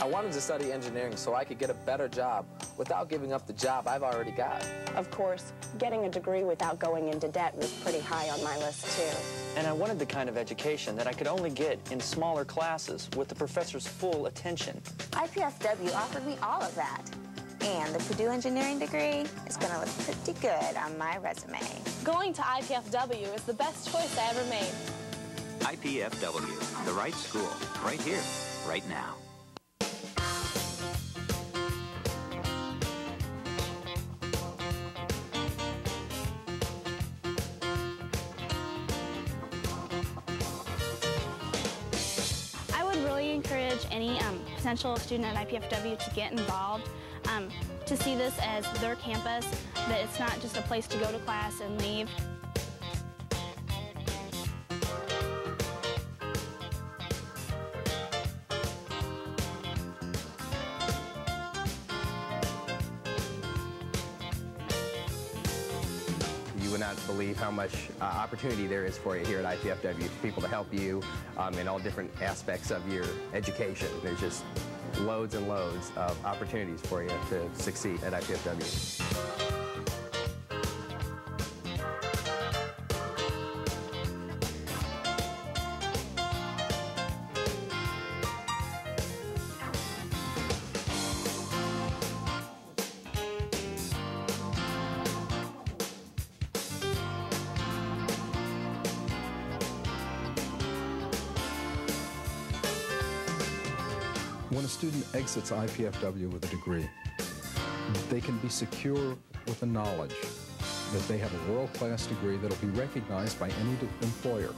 I wanted to study engineering so I could get a better job without giving up the job I've already got. Of course, getting a degree without going into debt was pretty high on my list, too. And I wanted the kind of education that I could only get in smaller classes with the professor's full attention. IPFW offered me all of that. And the Purdue engineering degree is going to look pretty good on my resume. Going to IPFW is the best choice I ever made. IPFW, the right school, right here, right now. any potential student at IPFW to get involved, to see this as their campus, that it's not just a place to go to class and leave. You would not believe how much opportunity there is for you here at IPFW, for people to help you in all different aspects of your education. There's just loads and loads of opportunities for you to succeed at IPFW. When a student exits IPFW with a degree, they can be secure with the knowledge that they have a world-class degree that will be recognized by any employer.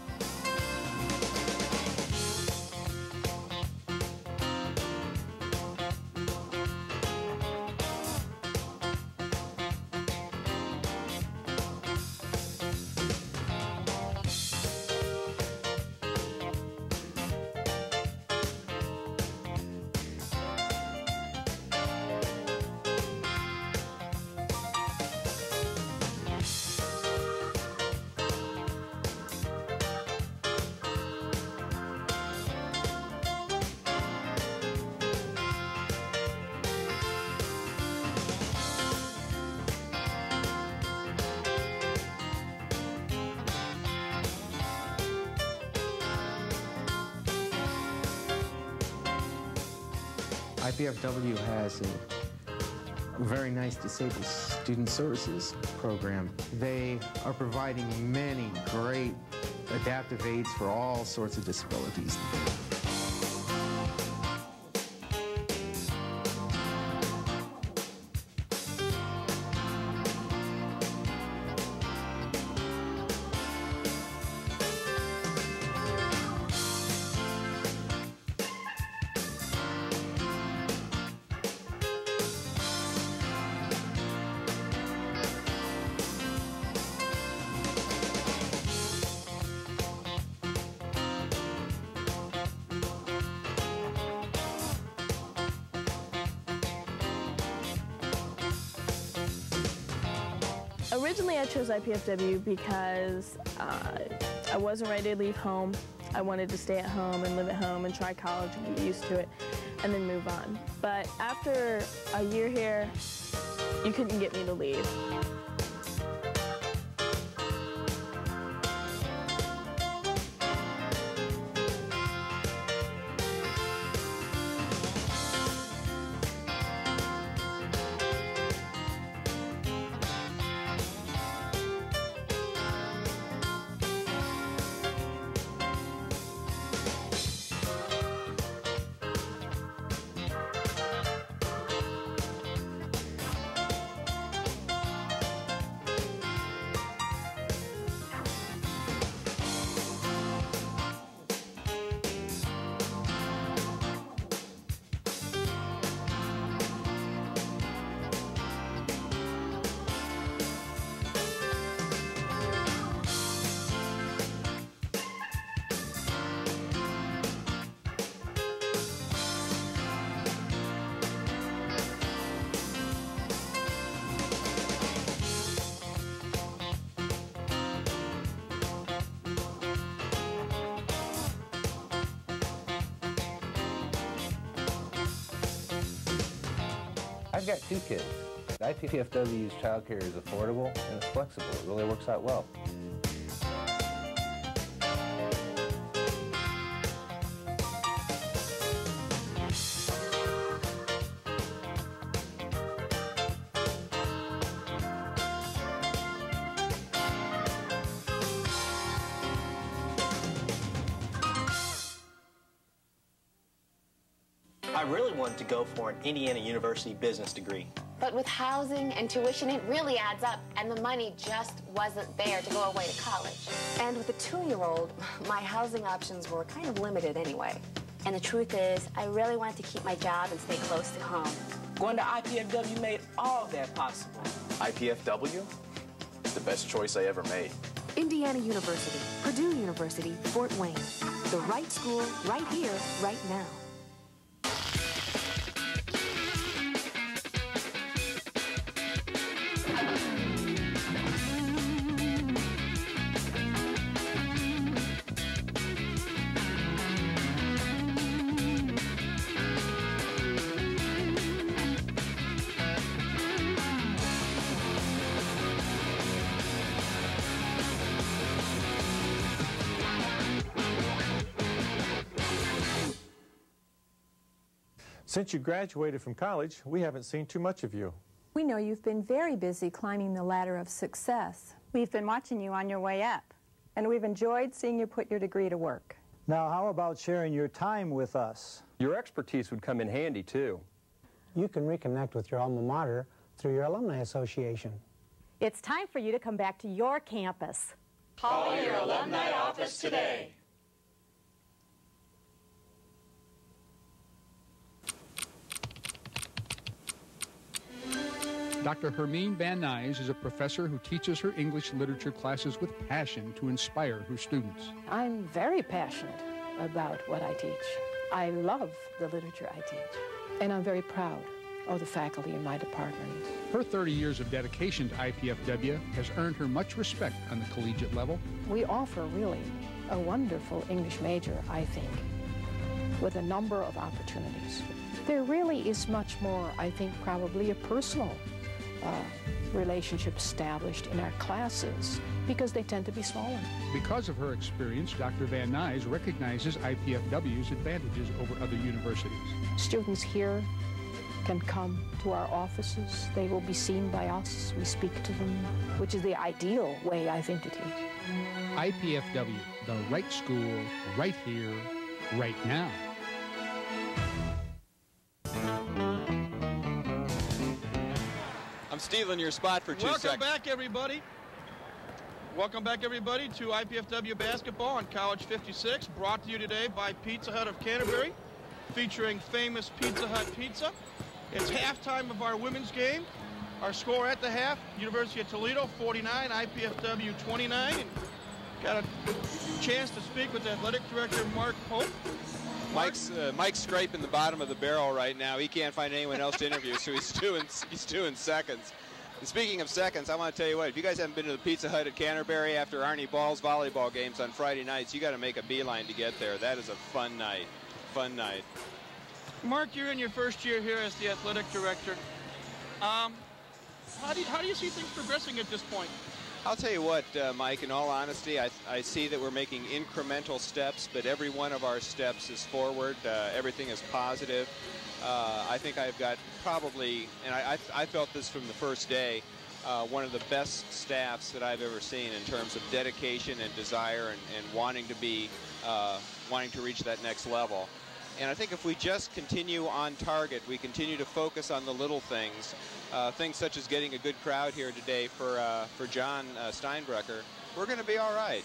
IPFW has a very nice disabled student services program. They are providing many great adaptive aids for all sorts of disabilities. Originally, I chose IPFW because I wasn't ready to leave home. I wanted to stay at home and live at home and try college and get used to it and then move on. But after a year here, you couldn't get me to leave. I've got 2 kids. IPFW's childcare is affordable and it's flexible. It really works out well. I really wanted to go for an Indiana University business degree. But with housing and tuition, it really adds up, and the money just wasn't there to go away to college. And with a 2-year-old, my housing options were kind of limited anyway. And the truth is, I really wanted to keep my job and stay close to home. Going to IPFW made all that possible. IPFW? It's the best choice I ever made. Indiana University, Purdue University, Fort Wayne. The right school, right here, right now. Since you graduated from college, we haven't seen too much of you. We know you've been very busy climbing the ladder of success. We've been watching you on your way up. And we've enjoyed seeing you put your degree to work. Now, how about sharing your time with us? Your expertise would come in handy, too. You can reconnect with your alma mater through your alumni association. It's time for you to come back to your campus. Call your alumni office today. Dr. Hermine Van Nuys is a professor who teaches her English literature classes with passion to inspire her students. I'm very passionate about what I teach. I love the literature I teach, and I'm very proud of the faculty in my department. Her 30 years of dedication to IPFW has earned her much respect on the collegiate level. We offer really a wonderful English major, I think, with a number of opportunities. There really is much more, I think, probably a personal relationship established in our classes because they tend to be smaller. Because of her experience, Dr. Van Nuys recognizes IPFW's advantages over other universities. Students here can come to our offices. They will be seen by us. We speak to them, which is the ideal way, I think, to teach. IPFW, the right school, right here, right now. I'm stealing your spot for 2 seconds. Welcome back, everybody. Welcome back, everybody, to IPFW basketball on College 56, brought to you today by Pizza Hut of Canterbury, featuring famous Pizza Hut pizza. It's halftime of our women's game. Our score at the half, University of Toledo 49, IPFW 29. And got a chance to speak with Athletic Director Mark Pope. Mike's scraping the bottom of the barrel right now. He can't find anyone else to interview, so he's doing seconds. And speaking of seconds, I want to tell you what, if you guys haven't been to the Pizza Hut at Canterbury after Arnie Ball's volleyball games on Friday nights, you got to make a beeline to get there. That is a fun night. Fun night. Mark, you're in your first year here as the athletic director. How do you see things progressing at this point? I'll tell you what, Mike, in all honesty, I see that we're making incremental steps, but every one of our steps is forward. Everything is positive. I think I've got probably, and I felt this from the first day, one of the best staffs that I've ever seen in terms of dedication and desire and wanting to reach that next level. And I think if we just continue on target, we continue to focus on the little things, things such as getting a good crowd here today for John Steinbrecher, we're going to be all right.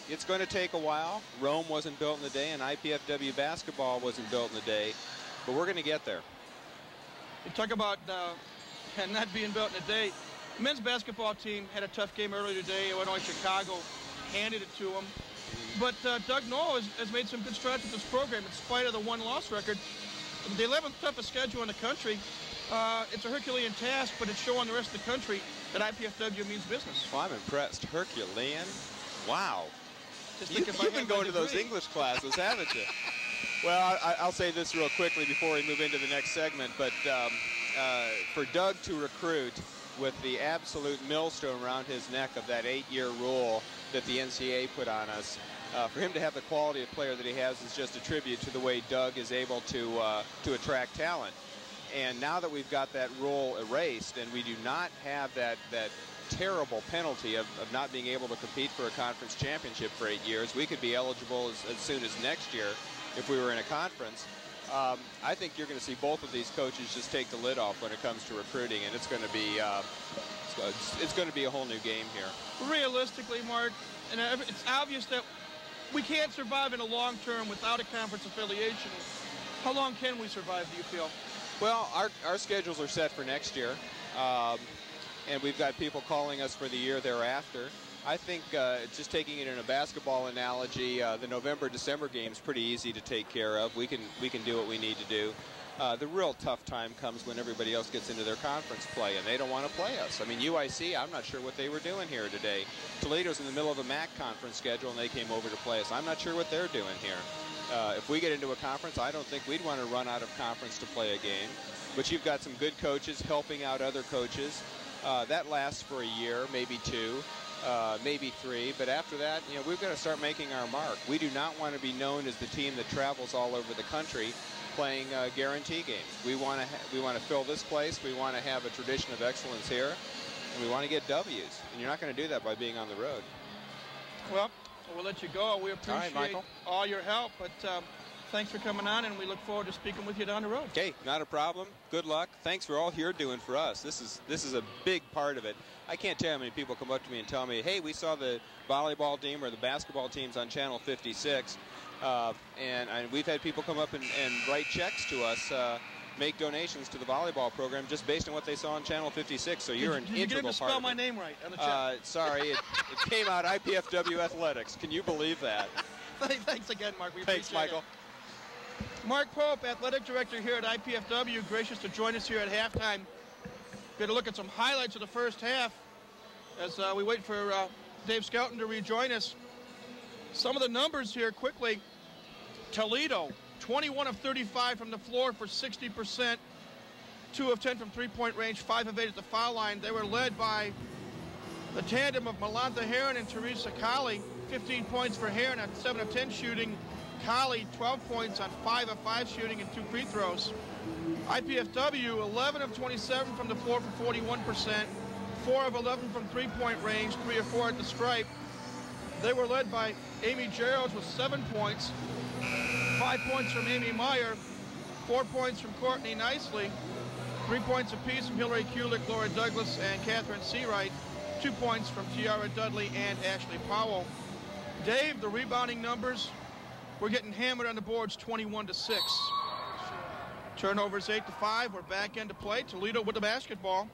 It's going to take a while. Rome wasn't built in a day, and IPFW basketball wasn't built in a day, but we're going to get there. You talk about not being built in a day. The men's basketball team had a tough game earlier today. Illinois Chicago handed it to them. But Doug Noll has made some good strides with this program in spite of the one-loss record. The 11th toughest schedule in the country. It's a Herculean task, but it's showing the rest of the country that IPFW means business. Well, I'm impressed. Herculean? Wow. You've been going to those English classes, haven't you? Well, I'll say this real quickly before we move into the next segment, but for Doug to recruit with the absolute millstone around his neck of that 8-year rule that the NCAA put on us, for him to have the quality of player that he has is just a tribute to the way Doug is able to attract talent. And now that we've got that rule erased and we do not have that terrible penalty of not being able to compete for a conference championship for 8 years, we could be eligible as soon as next year if we were in a conference. I think you're going to see both of these coaches just take the lid off when it comes to recruiting, and it's going to be a whole new game here. Realistically, Mark, and it's obvious that we can't survive in a long term without a conference affiliation. How long can we survive, do you feel? Well, our schedules are set for next year, and we've got people calling us for the year thereafter. I think just taking it in a basketball analogy, the November-December game is pretty easy to take care of. We can do what we need to do. The real tough time comes when everybody else gets into their conference play, and they don't want to play us. I mean, UIC, I'm not sure what they were doing here today. Toledo's in the middle of a MAC conference schedule, and they came over to play us. I'm not sure what they're doing here. If we get into a conference, I don't think we'd want to run out of conference to play a game. But you've got some good coaches helping out other coaches. That lasts for a year, maybe 2. Maybe 3, but after that, you know, we've got to start making our mark. We do not want to be known as the team that travels all over the country playing guarantee games. We want to fill this place. We want to have a tradition of excellence here, and we want to get W's. And you're not going to do that by being on the road. Well, we'll let you go. We appreciate all your help, but thanks for coming on, and we look forward to speaking with you down the road. Okay, not a problem. Good luck. Thanks for all you're doing for us. This is a big part of it. I can't tell how many people come up to me and tell me, hey, we saw the volleyball team or the basketball teams on Channel 56, and we've had people come up and write checks to us, make donations to the volleyball program just based on what they saw on Channel 56. So you're an integral part of it. Did you get him to spell my name right on the check? Sorry, it came out IPFW Athletics. Can you believe that? Thanks again, Mark. We Thanks, Michael. It. Mark Pope, athletic director here at IPFW, gracious to join us here at halftime. Get a look at some highlights of the first half as we wait for Dave Skelton to rejoin us. Some of the numbers here quickly. Toledo, 21 of 35 from the floor for 60%, 2 of 10 from three-point range, 5 of 8 at the foul line. They were led by the tandem of Malanta Heron and Teresa Colley. 15 points for Heron on 7 of 10 shooting. Colley, 12 points on 5 of 5 shooting and 2 free throws. IPFW, 11 of 27 from the floor for 41%, 4 of 11 from three-point range, 3 of 4 at the stripe. They were led by Amy Geralds with 7 points, 5 points from Amy Meyer, 4 points from Courtney Nicely, 3 points apiece from Hillary Kulik, Laura Douglas, and Catherine Seawright, 2 points from Tiara Dudley and Ashley Powell. Dave, the rebounding numbers, we're getting hammered on the boards 21-6. Turnovers 8-5. We're back into play. Toledo with the basketball.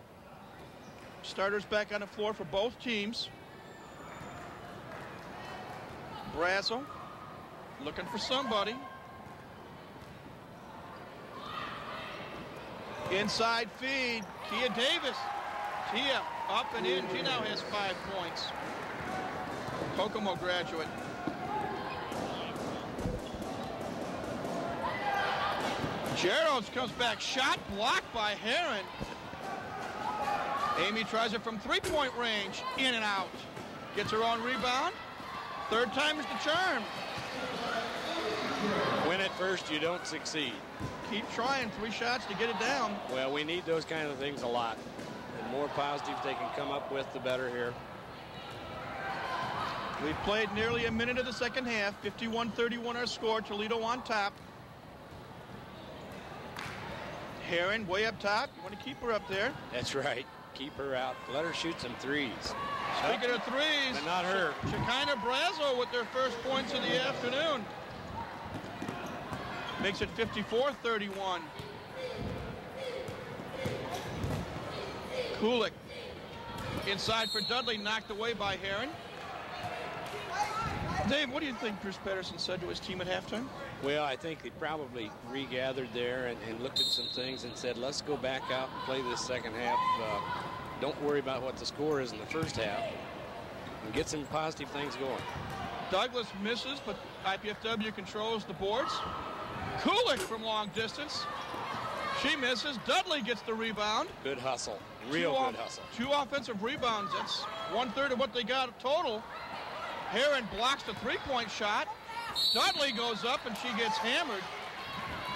Starters back on the floor for both teams. Brazel looking for somebody. Inside feed. Kia Davis. Tia up and in. She now has 5 points. Kokomo graduate. Geralds comes back. Shot blocked by Heron. Amy tries it from three-point range. In and out. Gets her own rebound. Third time is the charm. When at first you don't succeed. Keep trying. 3 shots to get it down. Well, we need those kind of things a lot. The more positives they can come up with, the better here. We've played nearly a minute of the second half. 51-31 our score. Toledo on top. Heron way up top. You want to keep her up there. That's right. Keep her out. Let her shoot some threes. Speaking of threes. But not her. Shekinah Brazel with their first points of the afternoon. Makes it 54-31. Kulik inside for Dudley, knocked away by Heron. Dave, what do you think Bruce Pedersen said to his team at halftime? Well, I think they probably regathered there and looked at some things and said, let's go back out and play this second half. Don't worry about what the score is in the first half and get some positive things going. Douglas misses, but IPFW controls the boards. Kulik from long distance. She misses. Dudley gets the rebound. Good hustle. Real good hustle. 2 offensive rebounds. That's 1/3 of what they got total. Heron blocks the three-point shot. Dudley goes up, and she gets hammered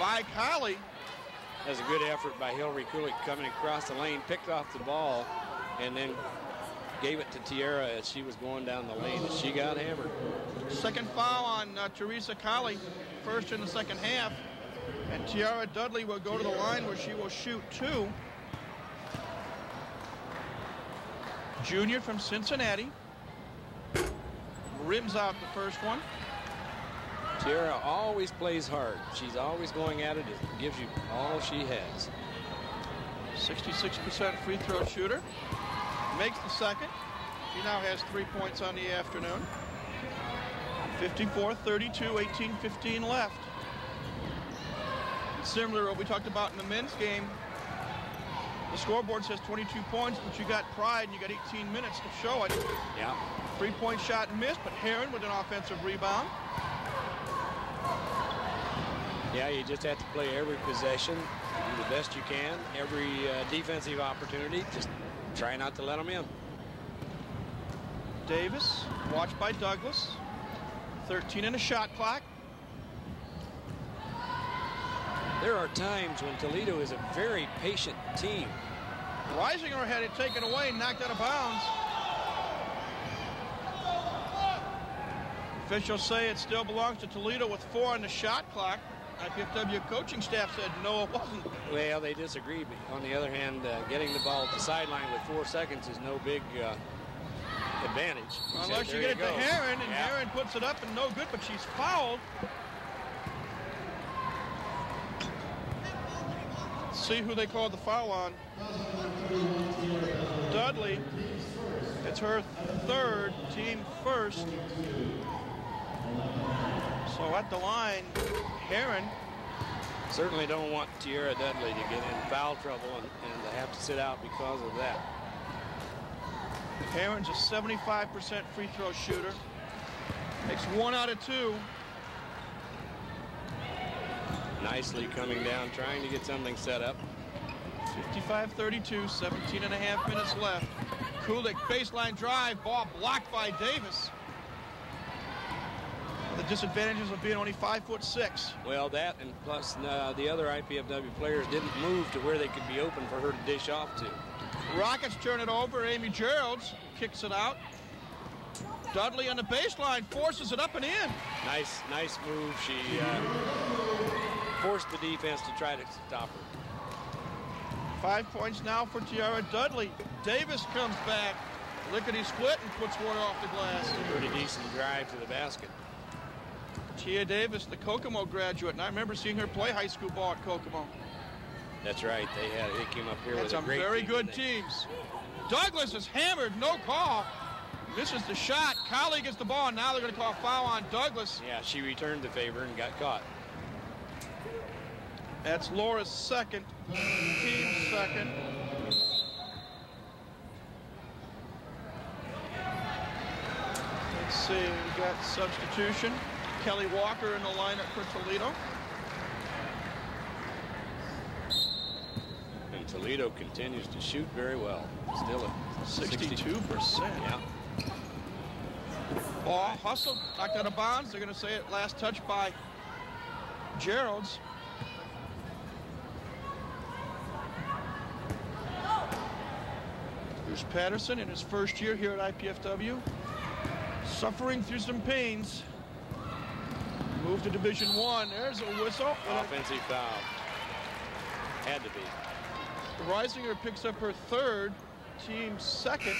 by Colley. That's a good effort by Hillary Kulik coming across the lane, picked off the ball, and then gave it to Tiara as she was going down the lane, and she got hammered. Second foul on Teresa Colley, first in the second half. And Tiara Dudley will go to the line where she will shoot 2. Junior from Cincinnati. Rims out the first one. Tiara always plays hard. She's always going at it. It gives you all she has. 66% free throw shooter. Makes the second. She now has 3 points on the afternoon. 54-32, 18-15 left. Similar to what we talked about in the men's game. The scoreboard says 22 points, but you got pride and you got 18 minutes to show it. Yeah. 3-point shot and missed, but Heron with an offensive rebound. Yeah, you just have to play every possession, do the best you can. Every defensive opportunity, just try not to let them in. Davis, watched by Douglas. 13 in the shot clock. There are times when Toledo is a very patient team. Reisinger had it taken away, knocked out of bounds. Officials say it still belongs to Toledo with 4 on the shot clock. IPFW coaching staff said no, it wasn't. Well, they disagreed. On the other hand, getting the ball at the sideline with 4 seconds is no big advantage. Unless you get it to Heron, and Heron puts it up and no good, but she's fouled. See who they called the foul on. Dudley. It's her third, team first. So at the line, Heron. Certainly don't want Tiara Dudley to get in foul trouble and to have to sit out because of that. Heron's a 75% free throw shooter. Makes 1 out of 2. Nicely coming down, trying to get something set up. 55-32, 17 and a half minutes left. Kulik baseline drive, ball blocked by Davis. The disadvantages of being only 5'6". Well, that and plus the other IPFW players didn't move to where they could be open for her to dish off to. Rockets turn it over. Amy Geralds kicks it out. Dudley on the baseline forces it up and in. Nice move. She forced the defense to try to stop her. 5 points now for Tiara Dudley. Davis comes back. Lickety split and puts one off the glass. Pretty decent drive to the basket. Tia Davis, the Kokomo graduate, and I remember seeing her play high school ball at Kokomo. That's right. They came up here with some a great very team, good teams. Douglas is hammered, no call. Misses the shot. Colley gets the ball, and now they're going to call a foul on Douglas. Yeah, she returned the favor and got caught. That's Laura's second, team second. Let's see, we got substitution. Kelly Walker in the lineup for Toledo. And Toledo continues to shoot very well. Still at 62%. Yeah. Ball hustled, knocked out of bounds. They're going to say it last touch by Geralds. Bruce Patterson in his first year here at IPFW. Suffering through some pains. Move to Division I. There's a whistle. Offensive foul. Had to be. Reisinger picks up her third, team second.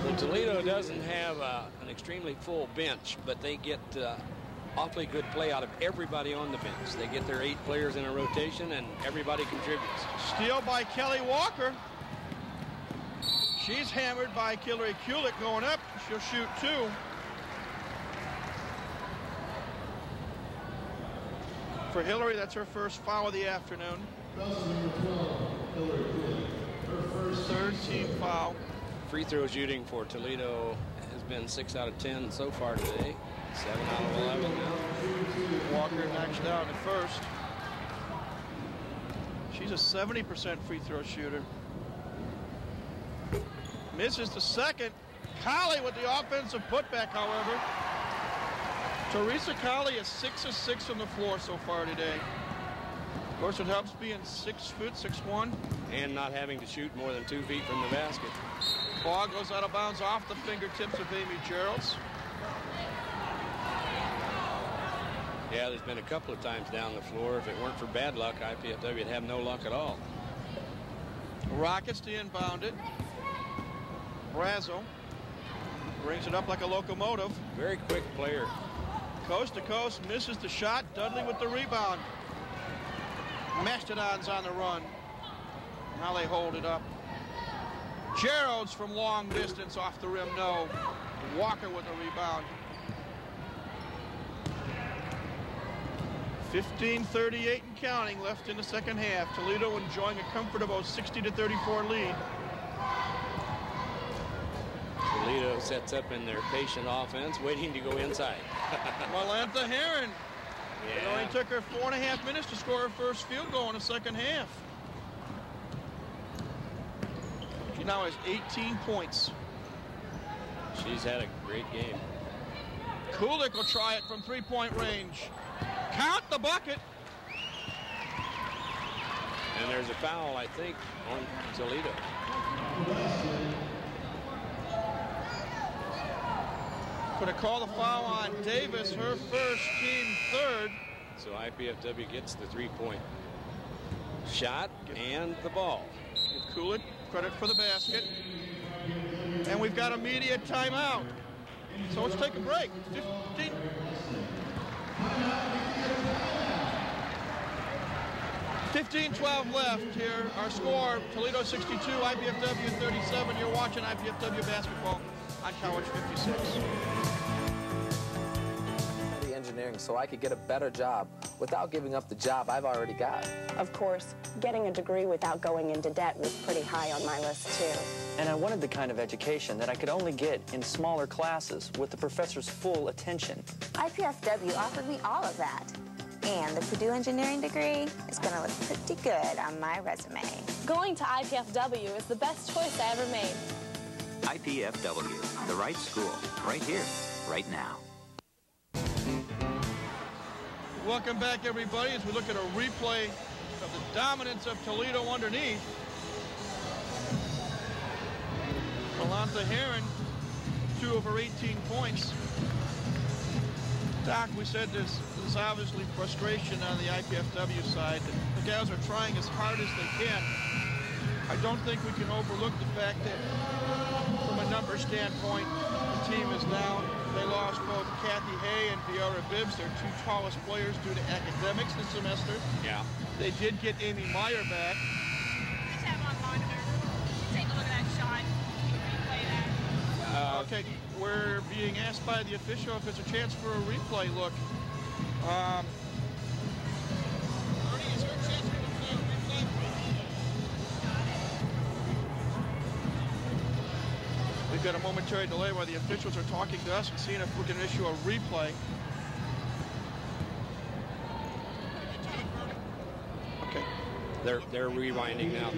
Well, Toledo doesn't have an extremely full bench, but they get awfully good play out of everybody on the bench. They get their 8 players in a rotation, and everybody contributes. Steal by Kelly Walker. She's hammered by Hillary Kulik going up. She'll shoot 2. For Hillary, that's her first foul of the afternoon. Third team foul. Free throw shooting for Toledo has been 6 out of 10 so far today. 7 out of 11 now. Walker knocks down at first. She's a 70% free throw shooter. Misses the second. Colley with the offensive putback, however. Teresa Colley is 6 of 6 on the floor so far today. Of course, it helps being 6 foot, 6'1". And not having to shoot more than 2 feet from the basket. Ball goes out of bounds off the fingertips of Amy Geralds. Yeah, there's been a couple of times down the floor. If it weren't for bad luck, IPFW would have no luck at all. Rockets to inbound it. Brazo brings it up like a locomotive. Very quick player. Coast to coast, misses the shot. Dudley with the rebound. Mastodon's on the run. Now they hold it up. Gerald's from long distance off the rim, no. Walker with the rebound. 15:38 and counting left in the second half. Toledo enjoying a comfortable 60-34 lead. Toledo sets up in their patient offense, waiting to go inside. Malantha Heron. It only took her 4.5 minutes to score her first field goal in the second half. She now has 18 points. She's had a great game. Kulik will try it from three-point range. Count the bucket. And there's a foul, I think, on Toledo. Going to call the foul on Davis, her first, team third. So IPFW gets the three-point shot and the ball. Give Kulik credit for the basket. And we've got a media timeout. So let's take a break. 15-12 left here. Our score, Toledo 62, IPFW 37. You're watching IPFW basketball on College 56. Engineering so I could get a better job without giving up the job I've already got. Of course, getting a degree without going into debt was pretty high on my list too. And I wanted the kind of education that I could only get in smaller classes with the professor's full attention. IPFW offered me all of that. And the Purdue engineering degree is going to look pretty good on my resume. Going to IPFW is the best choice I ever made. IPFW, the right school, right here, right now. Welcome back, everybody, as we look at a replay of the dominance of Toledo underneath. Malantha Heron, 2 of her 18 points. Doc, we said there's obviously frustration on the IPFW side. The gals are trying as hard as they can. I don't think we can overlook the fact that from a number standpoint, the team is down. They lost both Kathy Hay and Viora Bibbs, their 2 tallest players, due to academics this semester. Yeah. They did get Amy Meyer back. Just have on monitor. Take a look at that shot. Replay that. Okay, we're being asked by the official if there's a chance for a replay look. Ernie, is there a chance for a replay? We've got a momentary delay while the officials are talking to us and seeing if we can issue a replay. Okay. They're rewinding now.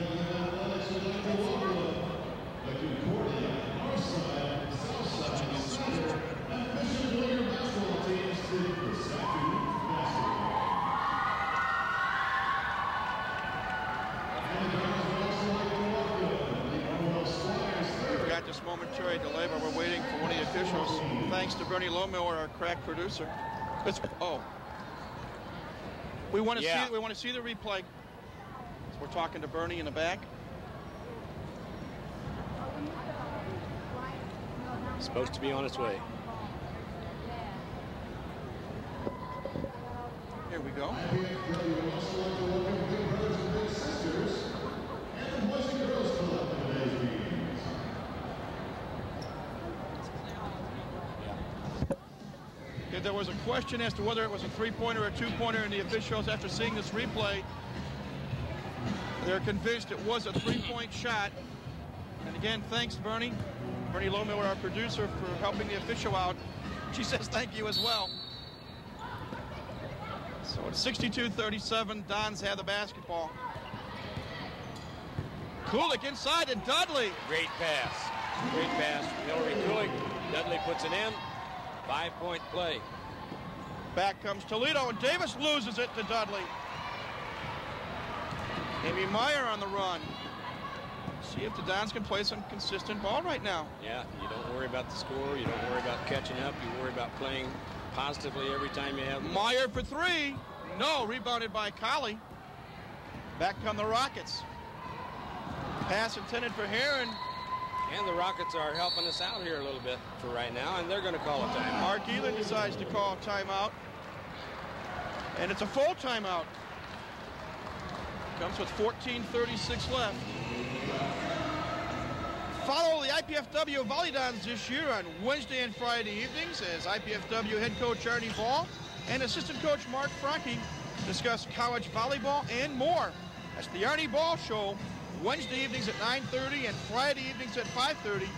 Momentary delay, but we're waiting for one of the officials. Thanks to Bernie Lomiller, our crack producer. We want to see the replay. So we're talking to Bernie in the back. Supposed to be on its way. Here we go. There was a question as to whether it was a three-pointer or a two-pointer, and the officials, after seeing this replay, they're convinced it was a three-point shot. And again, thanks, Bernie Lomiller, our producer, for helping the official out. She says thank you as well. So it's 62-37. Dons have the basketball. Kulik inside, and Dudley. Great pass. Great pass from Hillary Kulik. Dudley puts it in. 5-point play. Back comes Toledo, and Davis loses it to Dudley. Amy Meyer on the run. See if the Dons can play some consistent ball right now. Yeah, you don't worry about the score. You don't worry about catching up. You worry about playing positively every time you have. Meyer for 3. No, rebounded by Colley. Back come the Rockets. Pass intended for Heron. And the Rockets are helping us out here a little bit for right now, and they're going to call a timeout. Mark Elin decides to call a timeout. And it's a full timeout. Comes with 14:36 left. Follow the IPFW Volleydowns this year on Wednesday and Friday evenings as IPFW head coach Arnie Ball and assistant coach Mark Franke discuss college volleyball and more. That's the Arnie Ball Show, Wednesday evenings at 9:30 and Friday evenings at 5:30,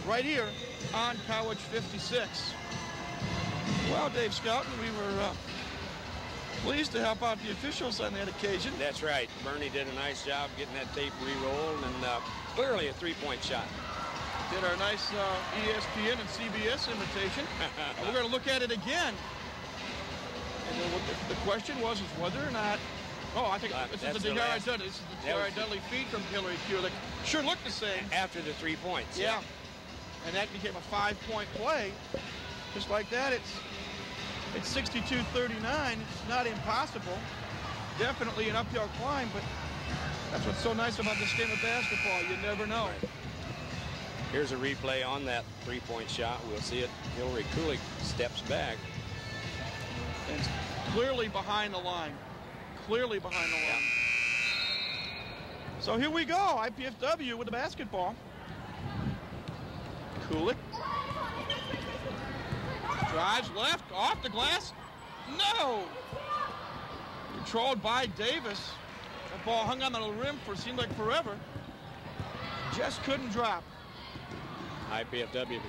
right here on College 56. Well, Dave Skelton, we were pleased to help out the officials on that occasion. That's right. Bernie did a nice job getting that tape re-rolled, and clearly a three-point shot. Did our nice ESPN and CBS imitation. We're going to look at it again. And then what the question was whether or not. Oh, I think this is the DeHara Dudley. This is the DeHara Dudley feed from Hillary Kulik. Sure looked the same. After the 3 points. Yeah. And that became a 5-point play. Just like that, it's 62-39. It's not impossible. Definitely an uphill climb, but that's what's so nice about this game of basketball. You never know. Right. Here's a replay on that 3-point shot. We'll see it. Hillary Kulik steps back. And it's clearly behind the line. Clearly behind the line. So here we go. IPFW with the basketball. Kulik. Drives left, off the glass. No! Controlled by Davis. That ball hung on the rim for seemed like forever. Just couldn't drop. IPFW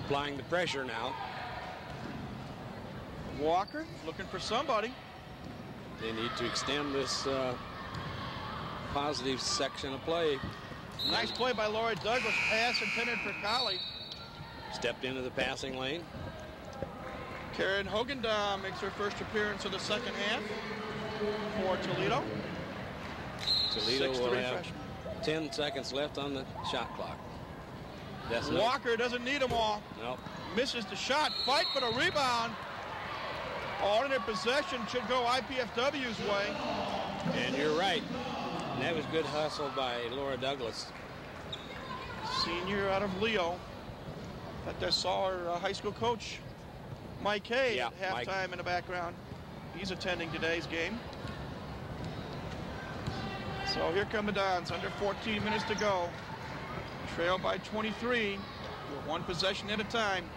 applying the pressure now. Walker looking for somebody. They need to extend this positive section of play. Nice play by Laura Douglas. Pass intended for Colley. Stepped into the passing lane. Karen Hogendahl makes her first appearance of the second half for Toledo. Toledo will have 10 seconds left on the shot clock. That's Walker doesn't need them all. Nope. Misses the shot. Fight for the rebound. Alternate possession should go IPFW's way. And you're right. And that was good hustle by Laura Douglas. Senior out of Leo. But I saw her high school coach, Mike Hay, at halftime in the background. He's attending today's game. So here come the Dons, under 14 minutes to go. Trail by 23, one possession at a time.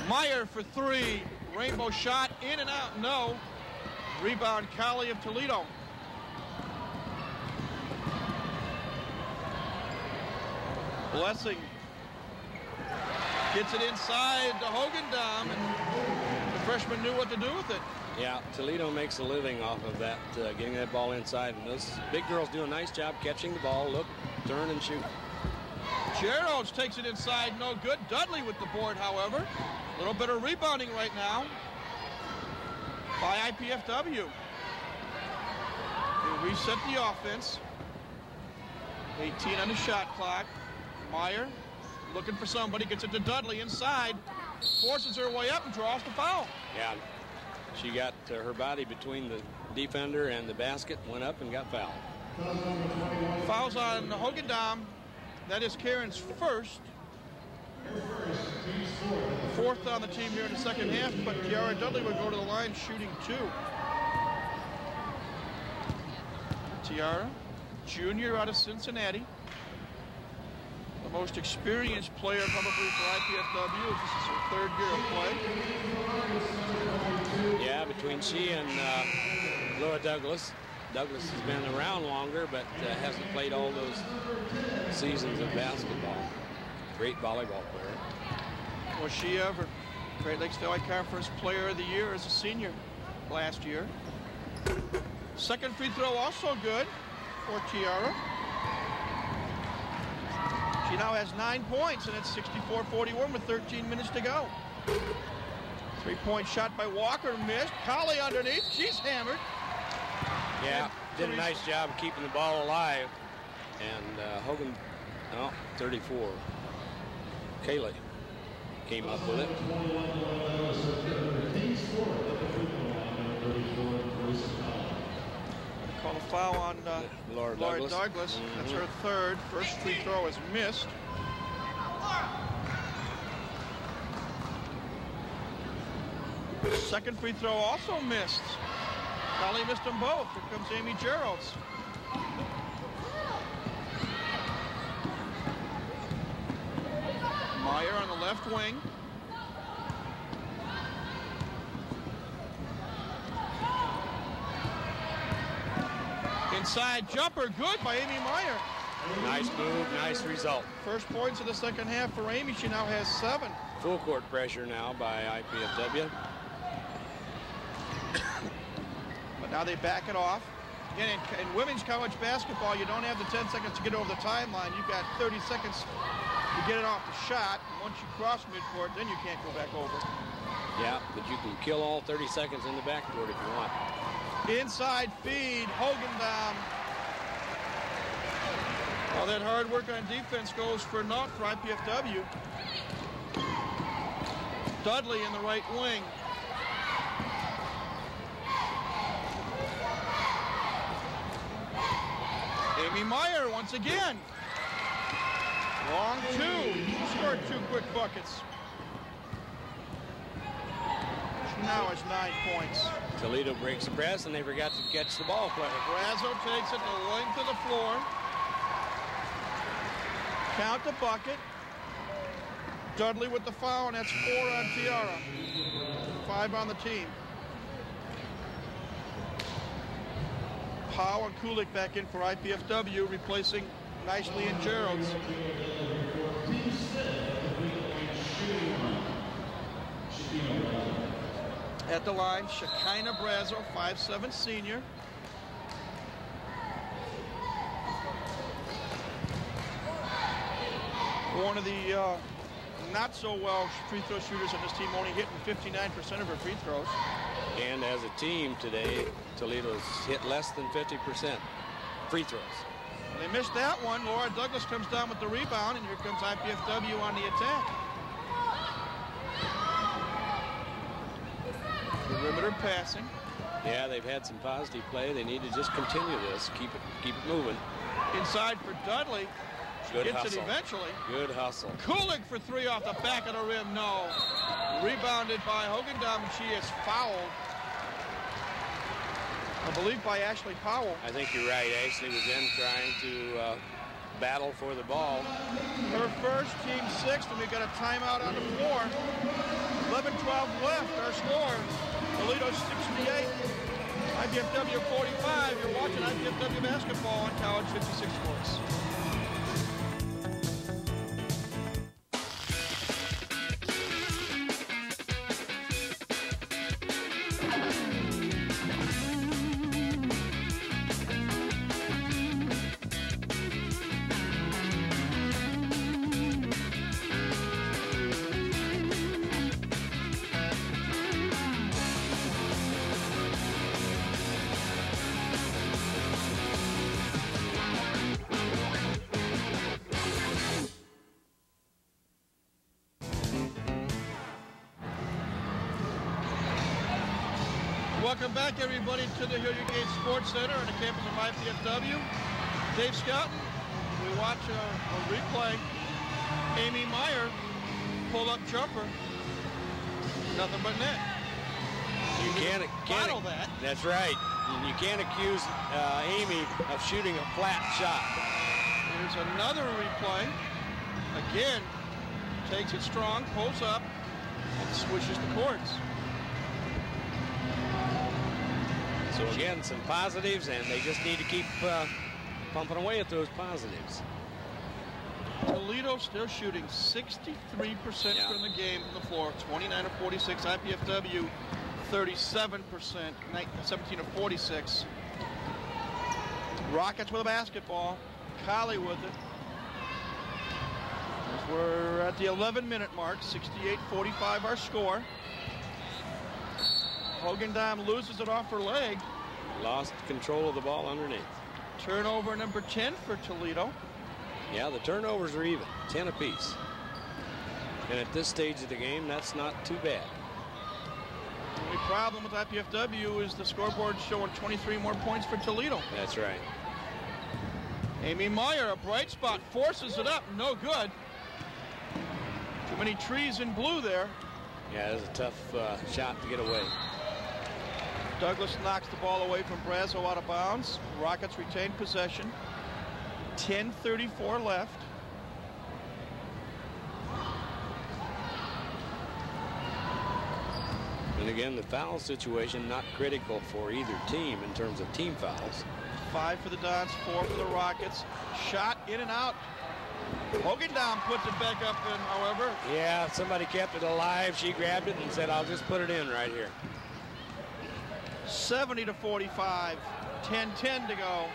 Meyer for three. Rainbow shot, in and out, no. Rebound, Colley of Toledo. Blessing gets it inside to Hogendahl, and the freshman knew what to do with it. Yeah, Toledo makes a living off of that, getting that ball inside. And those big girls do a nice job catching the ball. Look, turn and shoot. Gerolds takes it inside, no good. Dudley with the board, however. A little bit of rebounding right now by IPFW. They reset the offense. 18 on the shot clock. Meyer looking for somebody, gets it to Dudley inside, forces her way up and draws the foul. Yeah, she got her body between the defender and the basket, went up and got fouled. Fouls on Hogendahl. That is Karen's first. Fourth on the team here in the second half, but Tiara Dudley would go to the line shooting two. Tiara, junior out of Cincinnati. The most experienced player probably for IPFW. This is her third year of play. Yeah, between she and Laura Douglas. Douglas has been around longer, but hasn't played all those seasons of basketball. Great volleyball player. Was she ever? Great Lakes Valley Conference Player of the Year as a senior last year. Second free throw also good for Tiara. She now has 9 points, and it's 64-41 with 13 minutes to go. 3-point shot by Walker, missed. Colley underneath, she's hammered. Yeah, did a nice job of keeping the ball alive. And Hogan, 34. Kaylee came up with it. Call a foul on Laura Douglas. Mm-hmm. That's her third. First free throw is missed. Second free throw also missed. Kelly missed them both. Here comes Amy Geralds. Meyer on the left wing. Inside jumper, good by Amy Meyer. Nice move, nice result. First points of the second half for Amy. She now has 7. Full court pressure now by IPFW. But now they back it off. Again, in women's college basketball, you don't have the 10 seconds to get over the timeline. You've got 30 seconds to get it off the shot. And once you cross midcourt, then you can't go back over. Yeah, but you can kill all 30 seconds in the backcourt if you want. Inside feed, Hogendamm. All that hard work on defense goes for naught for IPFW. Dudley in the right wing. Amy Meyer once again. Long 2. Scored 2 quick buckets. She now has 9 points. Toledo breaks the press, and they forgot to catch the ball player. Brazzo takes it the length of the floor. Count the bucket. Dudley with the foul, and that's 4 on Tiara. 5 on the team. Powell and Kulik back in for IPFW, replacing nicely in Geralds. At the line, Shekinah Brazzo, 5'7" senior. One of the not so well free throw shooters on this team, only hitting 59% of her free throws. And as a team today, Toledo's hit less than 50% free throws. They missed that one. Laura Douglas comes down with the rebound, and here comes IPFW on the attack. Perimeter passing. Yeah, they've had some positive play. They need to just continue this, keep it moving. Inside for Dudley. Good Gets hustle. it eventually. Good hustle. Kulik for 3 off the back of the rim. No. Rebounded by Hogendamm, and she is fouled. I believe by Ashley Powell. I think you're right. Ashley was in trying to battle for the ball. Her first, team 6th, and we've got a timeout on the floor. 11-12 left. Our score, Toledo 68, IPFW 45. You're watching IPFW basketball on College 56 Sports. Welcome back, everybody, to the Hilliard Gate Sports Center on the campus of IPFW. Dave Scouten, we watch a replay. Amy Meyer, pull-up jumper, nothing but net. You can't bottle that. That's right. You can't accuse Amy of shooting a flat shot. Here's another replay. Again, takes it strong, pulls up, and swishes the courts. So again, some positives, and they just need to keep pumping away at those positives. Toledo still shooting 63% from the game from the floor, 29 of 46. IPFW 37%, 17 of 46. Rockets with a basketball. Colley with it. As we're at the 11-minute mark, 68-45 our score. Hogendamm loses it off her leg. Lost control of the ball underneath. Turnover number 10 for Toledo. Yeah, the turnovers are even, 10 apiece. And at this stage of the game, that's not too bad. The only problem with IPFW is the scoreboard showing 23 more points for Toledo. That's right. Amy Meyer, a bright spot, forces it up. No good. Too many trees in blue there. Yeah, it was a tough shot to get away. Douglas knocks the ball away from Brazo out of bounds. Rockets retain possession. 10:34 left. And again, the foul situation not critical for either team in terms of team fouls. 5 for the Dons, 4 for the Rockets. Shot in and out. Hogendamm puts it back up in, however. Yeah, somebody kept it alive. She grabbed it and said, I'll just put it in right here. 70-45. 10-10 to go.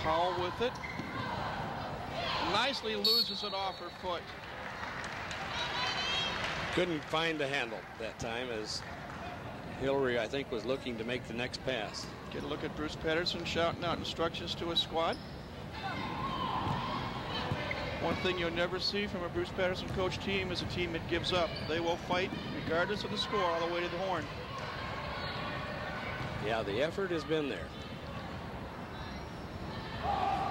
Powell with it. Nicely loses it off her foot. Couldn't find the handle that time as Hillary, I think, was looking to make the next pass. Get a look at Bruce Patterson shouting out instructions to his squad. One thing you'll never see from a Bruce Patterson coach team is a team that gives up. They will fight regardless of the score all the way to the horn. Yeah, the effort has been there.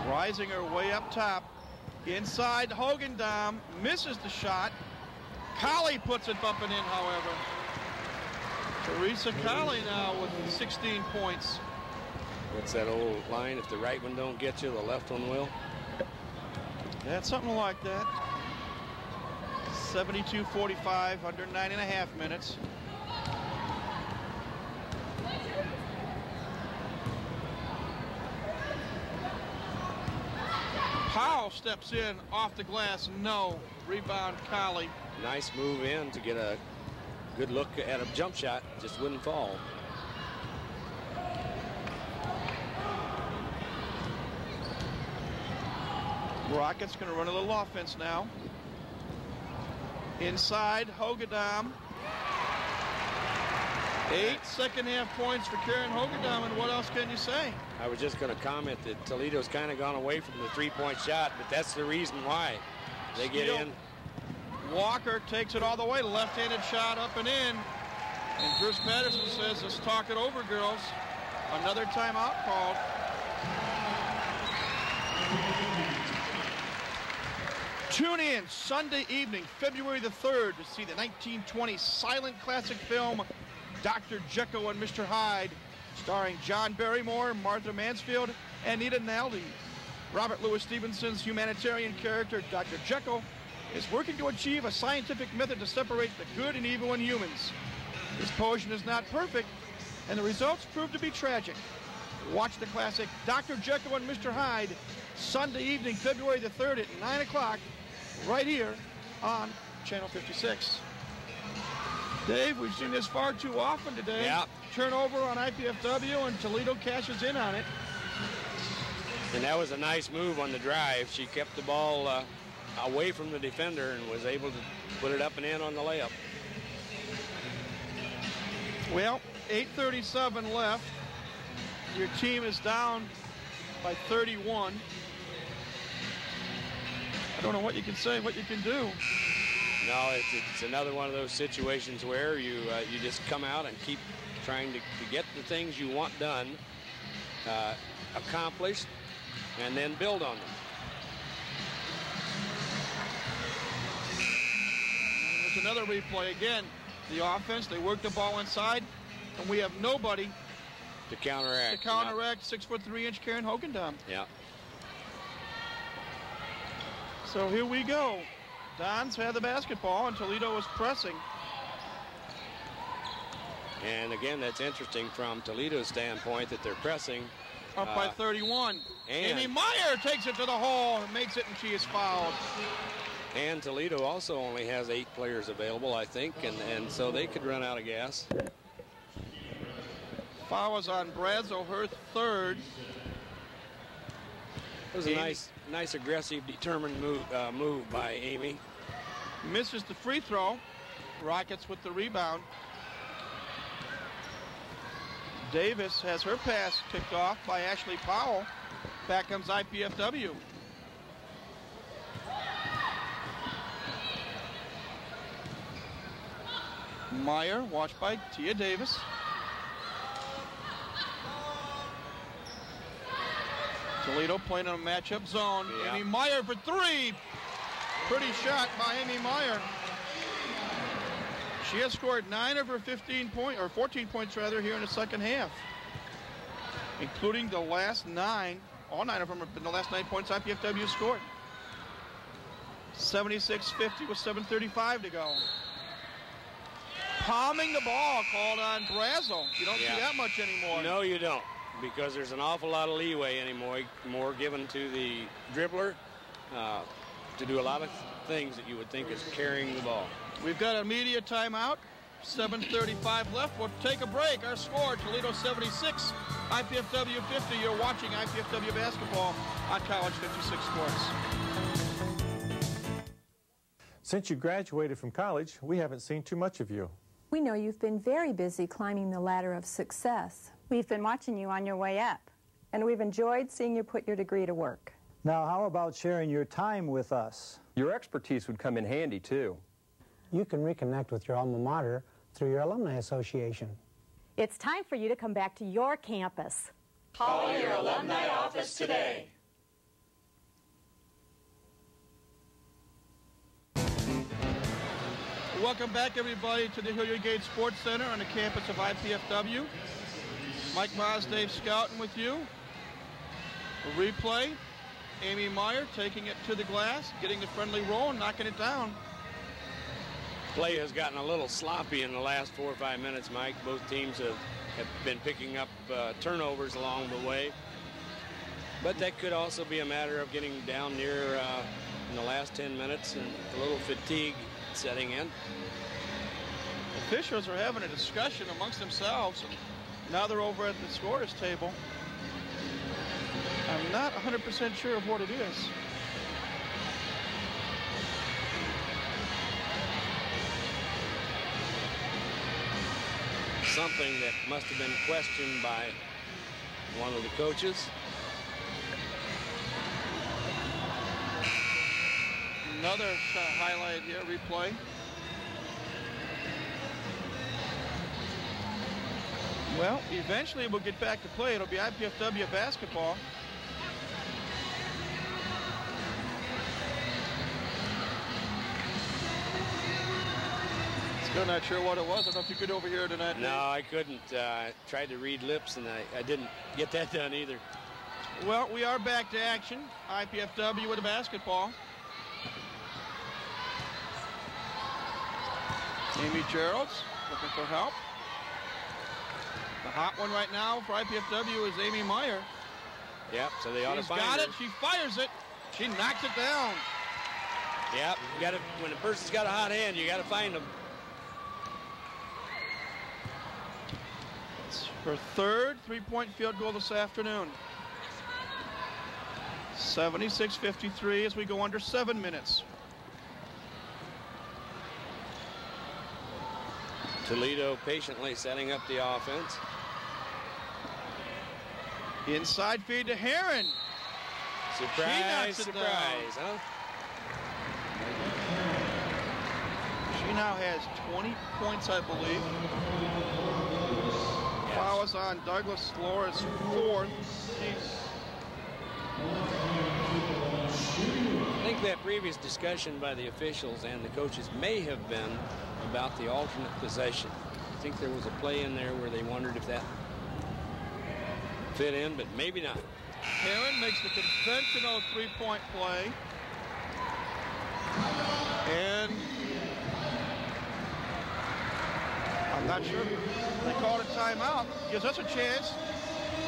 Reisinger way up top. Inside, Hogendamm misses the shot. Colley puts it bumping in, however. Teresa Colley now with 16 points. What's that old line? If the right one don't get you, the left one will. Yeah, something like that. 72-45, under 9.5 minutes. Powell steps in off the glass. No. Rebound, Colley. Nice move in to get a good look at a jump shot. Just wouldn't fall. Rockets going to run a little offense now. Inside, Hogendamm. 8 second-half points for Karen Hogendamm, and what else can you say? I was just going to comment that Toledo's kind of gone away from the three-point shot, but that's the reason why. They get in. Walker takes it all the way. Left-handed shot up and in. And Bruce Patterson says, let's talk it over, girls. Another timeout called. Tune in Sunday evening, February the 3rd, to see the 1920 silent classic film, Dr. Jekyll and Mr. Hyde, starring John Barrymore, Martha Mansfield, and Nita Naldi. Robert Louis Stevenson's humanitarian character, Dr. Jekyll, is working to achieve a scientific method to separate the good and evil in humans. His potion is not perfect, and the results prove to be tragic. Watch the classic Dr. Jekyll and Mr. Hyde, Sunday evening, February the 3rd at 9 o'clock, right here on Channel 56. Dave, we've seen this far too often today. Yeah. Turnover on IPFW, and Toledo cashes in on it. And that was a nice move on the drive. She kept the ball away from the defender and was able to put it up and in on the layup. Well, 8:37 left. Your team is down by 31. I don't know what you can say, what you can do. No, it's another one of those situations where you just come out and keep trying to get the things you want done, accomplished, and then build on them. There's another replay again. The offense, they work the ball inside, and we have nobody to counteract. To counteract 6'3" Karen Hogendamm. Yeah. So here we go. Dons had the basketball, and Toledo was pressing. And again, that's interesting from Toledo's standpoint that they're pressing. Up by 31. And Amy Meyer takes it to the hole, makes it, and she is fouled. And Toledo also only has 8 players available, I think, and so they could run out of gas. Foul was on Brazo, her third. It was a nice aggressive, determined move by Amy. Misses the free throw. Rockets with the rebound. Davis has her pass kicked off by Ashley Powell. Back comes IPFW. Meyer, watched by Tia Davis. Toledo playing in a matchup zone. Yeah. Amy Meyer for three. Pretty shot by Amy Meyer. She has scored 9 of her 14 points rather, here in the second half, including the last 9. All 9 of them have been the last 9 points IPFW scored. 76-50 with 7:35 to go. Palming the ball called on Brazel. You don't see that much anymore. No, you don't, because there's an awful lot of leeway anymore, more given to the dribbler to do a lot of things that you would think is carrying the ball. We've got a media timeout. 7:35 left. We'll take a break. Our score, Toledo 76, IPFW 50. You're watching IPFW basketball on College 56 Sports. Since you graduated from college, we haven't seen too much of you. We know you've been very busy climbing the ladder of success. We've been watching you on your way up, and we've enjoyed seeing you put your degree to work. Now, how about sharing your time with us? Your expertise would come in handy, too. You can reconnect with your alma mater through your alumni association. It's time for you to come back to your campus. Call your alumni office today. Welcome back, everybody, to the Hilliard Gate Sports Center on the campus of IPFW. Mike Moss, Dave Scouten with you. A replay. Amy Meyer taking it to the glass, getting the friendly roll and knocking it down. Play has gotten a little sloppy in the last 4 or 5 minutes, Mike. Both teams have been picking up turnovers along the way. But that could also be a matter of getting down near in the last 10 minutes and a little fatigue setting in. Officials are having a discussion amongst themselves. Now they're over at the scorer's table. I'm not 100% sure of what it is. Something that must have been questioned by one of the coaches. Another highlight here, replay. Well, eventually we'll get back to play. It'll be IPFW basketball. Still not sure what it was. I don't know if you could overhear it or not. No, I couldn't. Tried to read lips, and I didn't get that done either. Well, we are back to action. IPFW with a basketball. Amy Geralds looking for help. The hot one right now for IPFW is Amy Meyer. Yep, so they ought to find her. She's got it. She fires it. She knocks it down. Yep, you got to. When a person's got a hot hand, you got to find them. It's her third three-point field goal this afternoon. 76-53 as we go under 7 minutes. Toledo patiently setting up the offense. Inside feed to Heron. Surprise, surprise, huh? She now has 20 points, I believe. Yes. Fouls on Douglas Flores, fourth. I think that previous discussion by the officials and the coaches may have been about the alternate possession. I think there was a play in there where they wondered if that fit in, but maybe not. Heron makes the conventional three-point play. And I'm not sure they called a timeout. Gives us a chance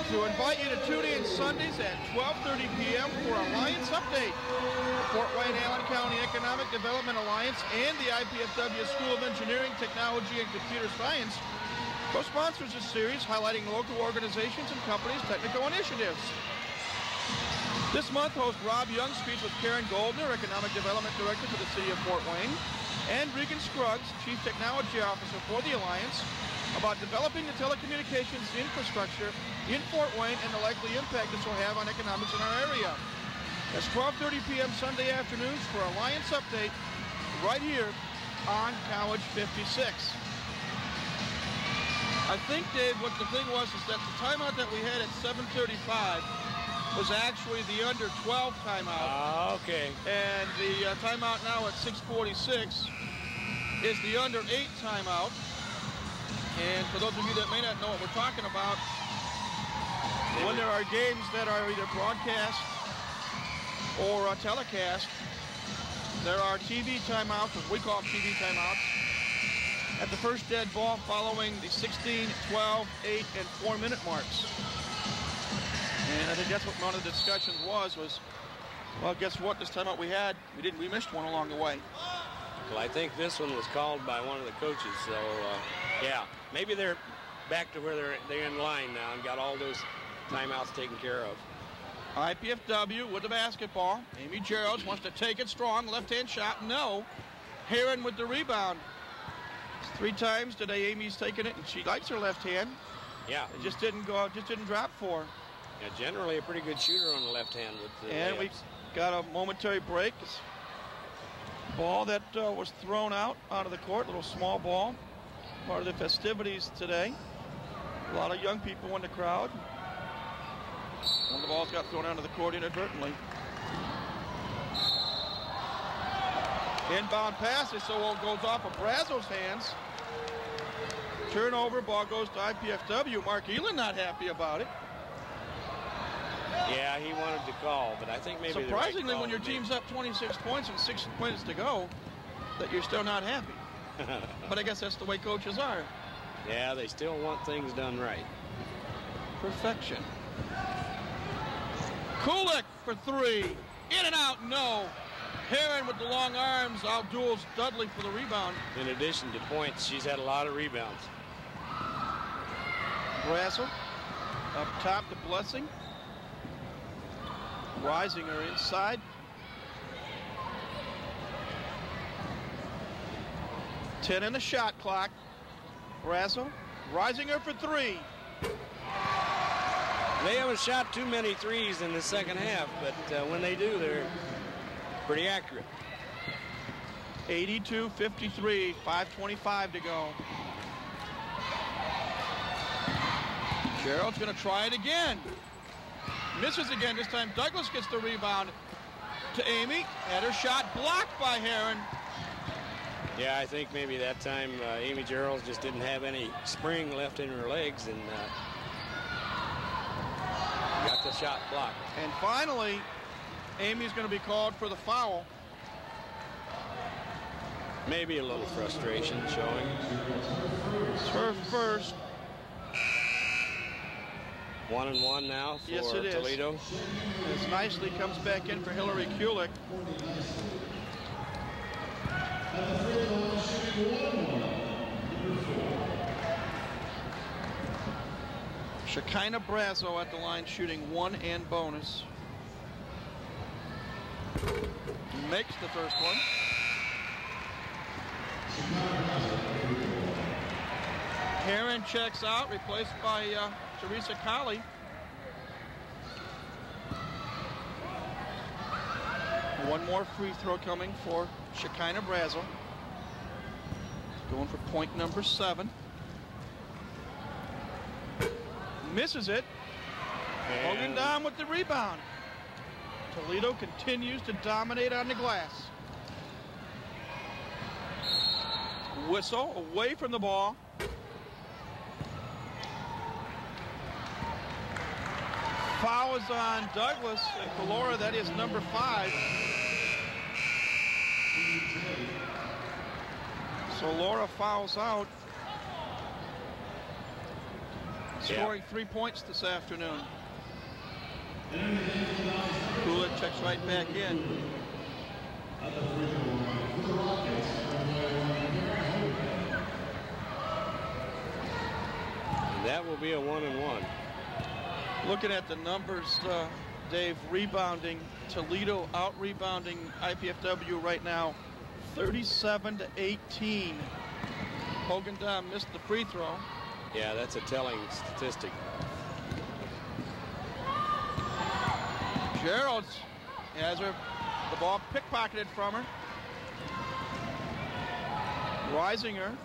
to invite you to tune in Sundays at 12:30 p.m. for Alliance Update. The Fort Wayne Allen County Economic Development Alliance and the IPFW School of Engineering, Technology, and Computer Science co-sponsors this series highlighting local organizations and companies' technical initiatives. This month, host Rob Young speaks with Karen Goldner, Economic Development Director for the City of Fort Wayne, and Regan Scruggs, Chief Technology Officer for the Alliance, about developing the telecommunications infrastructure in Fort Wayne and the likely impact this will have on economics in our area. That's 12:30 p.m. Sunday afternoons for Alliance Update right here on College 56. I think, Dave, what the thing was is that the timeout that we had at 7:35 was actually the under 12 timeout. Okay. And the timeout now at 6:46 is the under 8 timeout. And for those of you that may not know what we're talking about, when there are games that are either broadcast or telecast, there are TV timeouts, as we call them TV timeouts, at the first dead ball following the 16, 12, 8, and 4-minute marks. And I think that's what one of the discussions was, well, guess what? This timeout we had, we missed one along the way. Well, I think this one was called by one of the coaches, so yeah, maybe they're back to where they're in line now and got all those timeouts taken care of. IPFW with the basketball. Amy Geralds wants to take it strong. Left-hand shot, no. Heron with the rebound. 3 times today Amy's taken it, and she likes her left hand. Yeah. It just didn't go out, just didn't drop for her. Yeah, generally a pretty good shooter on the left hand with the And layups. we got a momentary break. It's ball that was thrown out of the court, little small ball. Part of the festivities today. A lot of young people in the crowd. One of the balls got thrown out of the court inadvertently. Inbound pass, so it goes off of Brazo's hands. Turnover, ball goes to IPFW. Mark Elin not happy about it. Yeah, he wanted to call, but I think maybe surprisingly, the right when your team's up 26 points and 6 minutes to go, that you're still not happy. But I guess that's the way coaches are. Yeah, they still want things done right. Perfection. Kulik for 3. In and out, no. Heron with the long arms outduels Dudley for the rebound. In addition to points, she's had a lot of rebounds. Brazel up top to Blessing. Risinger inside. 10 in the shot clock. Brazel. Risinger for 3. They haven't shot too many threes in the second half, but when they do, they're pretty accurate. 82-53, 5:25 to go. Gerald's going to try it again. Misses again. This time Douglas gets the rebound to Amy. Had her shot blocked by Heron. Yeah, I think maybe that time Amy Gerald just didn't have any spring left in her legs and got the shot blocked. And finally, Amy's going to be called for the foul. Maybe a little frustration showing. It's her first. 1-1 now for yes, it is. Toledo. As nicely comes back in for Hillary Kulik. Shekinah Brazo at the line shooting 1 and bonus. Makes the first one. Heron checks out, replaced by Teresa Colley. One more free throw coming for Shekinah Brazo. Going for point number 7. Misses it. Hogan down with the rebound. Toledo continues to dominate on the glass. Whistle away from the ball. Foul is on Douglas and Calora. That is number 5. So Laura fouls out. Scoring 3 points this afternoon. Kulik checks right back in. That will be a 1-1. Looking at the numbers, Dave, rebounding, Toledo out-rebounding IPFW right now, 37-18. Hogan Dom missed the free throw. Yeah, that's a telling statistic. Gerald's has the ball pickpocketed from her. Risinger.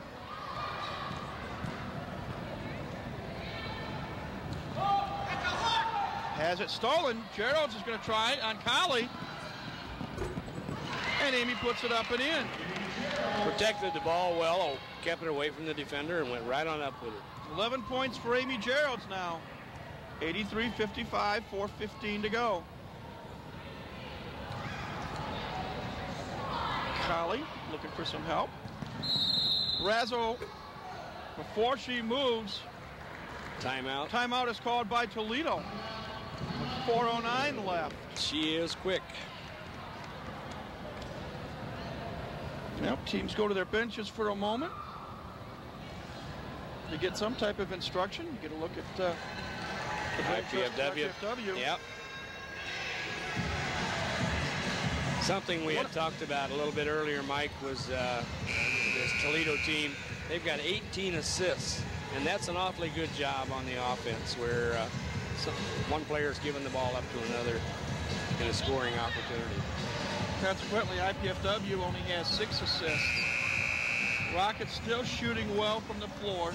Has it stolen. Geralds is going to try it on Colley. And Amy puts it up and in. Protected the ball well, kept it away from the defender, and went right on up with it. 11 points for Amy Geralds now. 83-55, 4:15 to go. Colley looking for some help. Razzo, before she moves. Timeout. Timeout is called by Toledo. 4:09 left. She is quick. Yep, teams go to their benches for a moment to get some type of instruction. Get a look at the IPFW. Yep. Something we had talked about a little bit earlier, Mike, was this Toledo team. They've got 18 assists, and that's an awfully good job on the offense where one player's giving the ball up to another in a scoring opportunity. Consequently, IPFW only has 6 assists. Rockets still shooting well from the floor.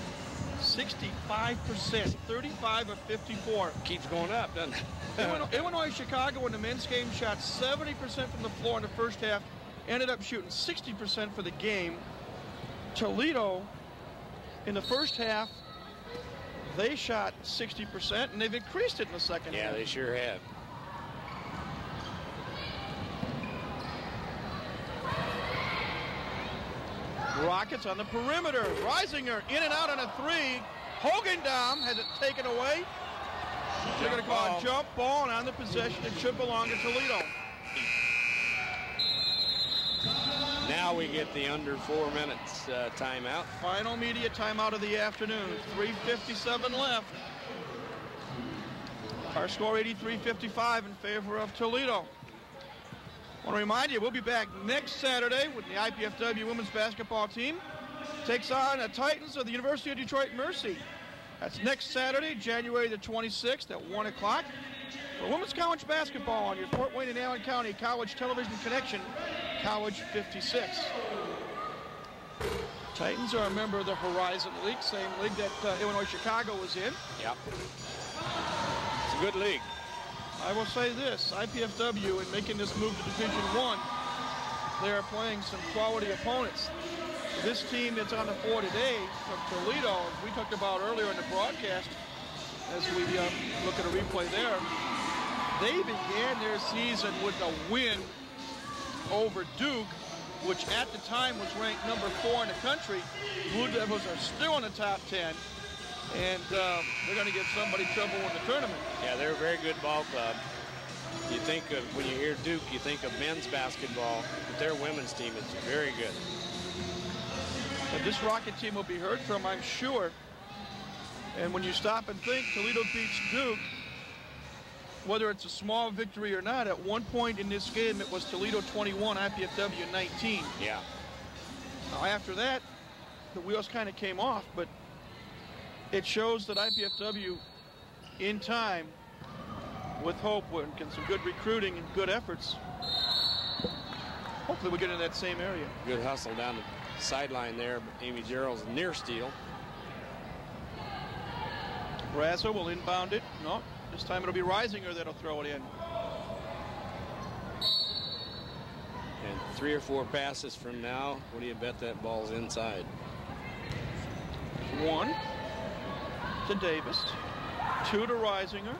65%, 35 of 54. Keeps going up, doesn't it? Illinois Chicago in the men's game shot 70% from the floor in the first half, ended up shooting 60% for the game. Toledo, in the first half, they shot 60%, and they've increased it in the second half. Yeah, they sure have. Rockets on the perimeter. Reisinger in and out on a 3. Hogendam has it taken away. They're going to call a jump ball, and on the possession, it should belong to Toledo. Now we get the under 4 minutes timeout. Final media timeout of the afternoon. 3:57 left. Our score 83-55 in favor of Toledo. I want to remind you, we'll be back next Saturday with the IPFW women's basketball team. Takes on the Titans of the University of Detroit Mercy. That's next Saturday, January the 26th at 1 o'clock. For women's college basketball on your Fort Wayne and Allen County College Television Connection, College 56. Titans are a member of the Horizon League, same league that Illinois Chicago was in. Yep. It's a good league. I will say this, IPFW, in making this move to Division I, they are playing some quality opponents. This team that's on the floor today from Toledo, as we talked about earlier in the broadcast, as we look at a replay there, they began their season with a win over Duke, which at the time was ranked number 4 in the country. Blue Devils are still in the top 10. And they're going to give somebody trouble in the tournament. Yeah, they're a very good ball club. You think of, when you hear Duke, you think of men's basketball, but their women's team is very good. And this Rocket team will be heard from, I'm sure. And when you stop and think, Toledo beats Duke, whether it's a small victory or not, at one point in this game, it was Toledo 21, IPFW 19. Yeah. Now, after that, the wheels kind of came off, but it shows that IPFW, in time, with hope and some good recruiting and good efforts, hopefully we'll get in that same area. Good hustle down the sideline there. Amy Gerald's near steal. Razzo will inbound it. No, this time it'll be Reisinger that'll throw it in. And 3 or 4 passes from now, what do you bet that ball's inside? 1 to Davis, 2 to Reisinger,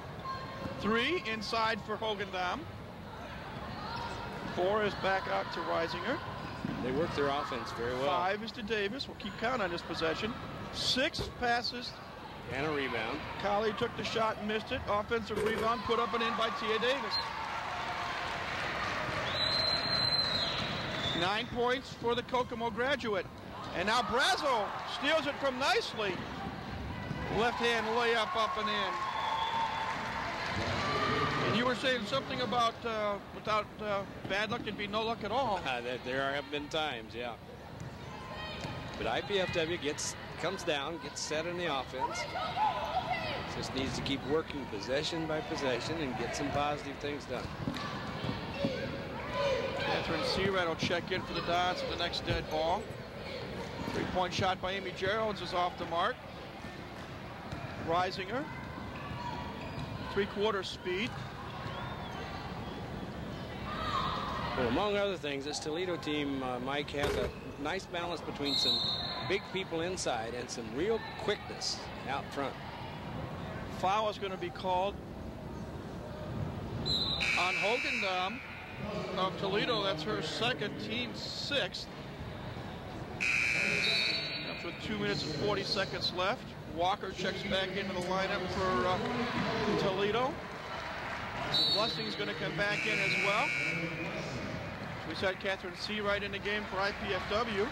3 inside for Hogendam, 4 is back out to Reisinger. They work their offense very well. 5 is to Davis. We'll keep count on this possession. 6 passes. And a rebound. Colley took the shot and missed it. Offensive rebound put up and in by Tia Davis. 9 points for the Kokomo graduate. And now Brazo steals it from Nicely. Left hand layup up and in. And you were saying something about without bad luck, there'd be no luck at all. There have been times, yeah. But IPFW comes down, gets set in the offense. Just needs to keep working possession by possession and get some positive things done. Catherine Searat will check in for the Dons for the next dead ball. 3-point shot by Amy Geralds is off the mark. Reisinger 3/4 speed. Well, among other things, this Toledo team, Mike, has a nice balance between some big people inside and some real quickness out front. Foul is going to be called on Hogendam of Toledo. That's her second, team 6th. That's with 2 minutes and 40 seconds left. Walker checks back into the lineup for Toledo. Blessing's going to come back in as well. We said Catherine Seawright in the game for IPFW.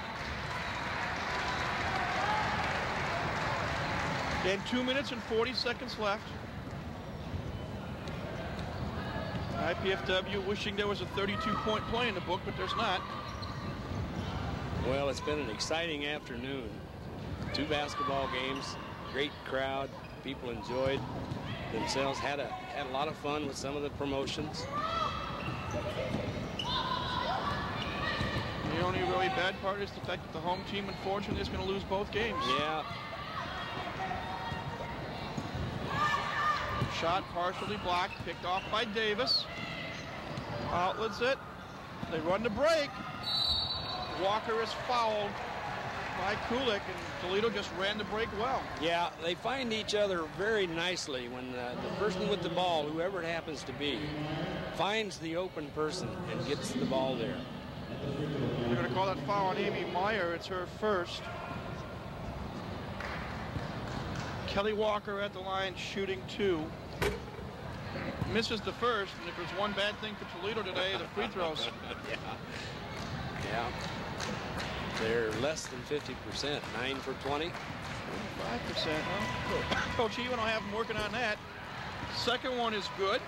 And 2 minutes and 40 seconds left. IPFW wishing there was a 32-point play in the book, but there's not. Well, it's been an exciting afternoon. 2 basketball games, great crowd. People enjoyed themselves, had a lot of fun with some of the promotions. The only really bad part is the fact that the home team, unfortunately, is going to lose both games. Yeah. Shot partially blocked, picked off by Davis. Outlets it. They run the break. Walker is fouled by Kulik, and Toledo just ran the break well. Yeah, they find each other very nicely when the person with the ball, whoever it happens to be, finds the open person and gets the ball there. They're going to call that foul on Amy Meyer. It's her first. Kelly Walker at the line shooting 2. Misses the first, and if there's one bad thing for Toledo today, the free throws. Yeah. They're less than 50%, 9 for 20. 5%, huh? Coach Ewan will have them working on that. Second one is good.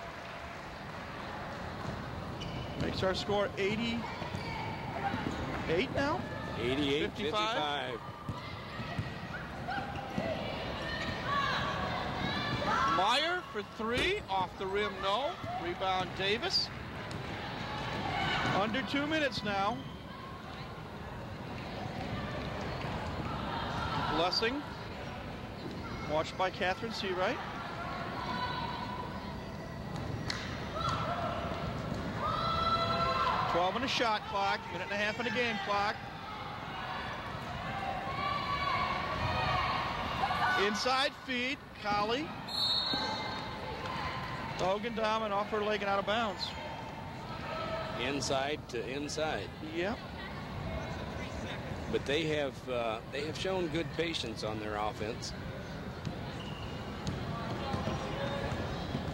Makes our score 88 now? 88-55. Meyer for 3, off the rim, no. Rebound Davis. Under 2 minutes now. Blessing, watched by Catherine Seawright. $12 on the shot clock, minute and a half on the game clock. Inside feed, Colley. Hogendam and off her leg and out of bounds. Inside to inside. Yep. But they have shown good patience on their offense.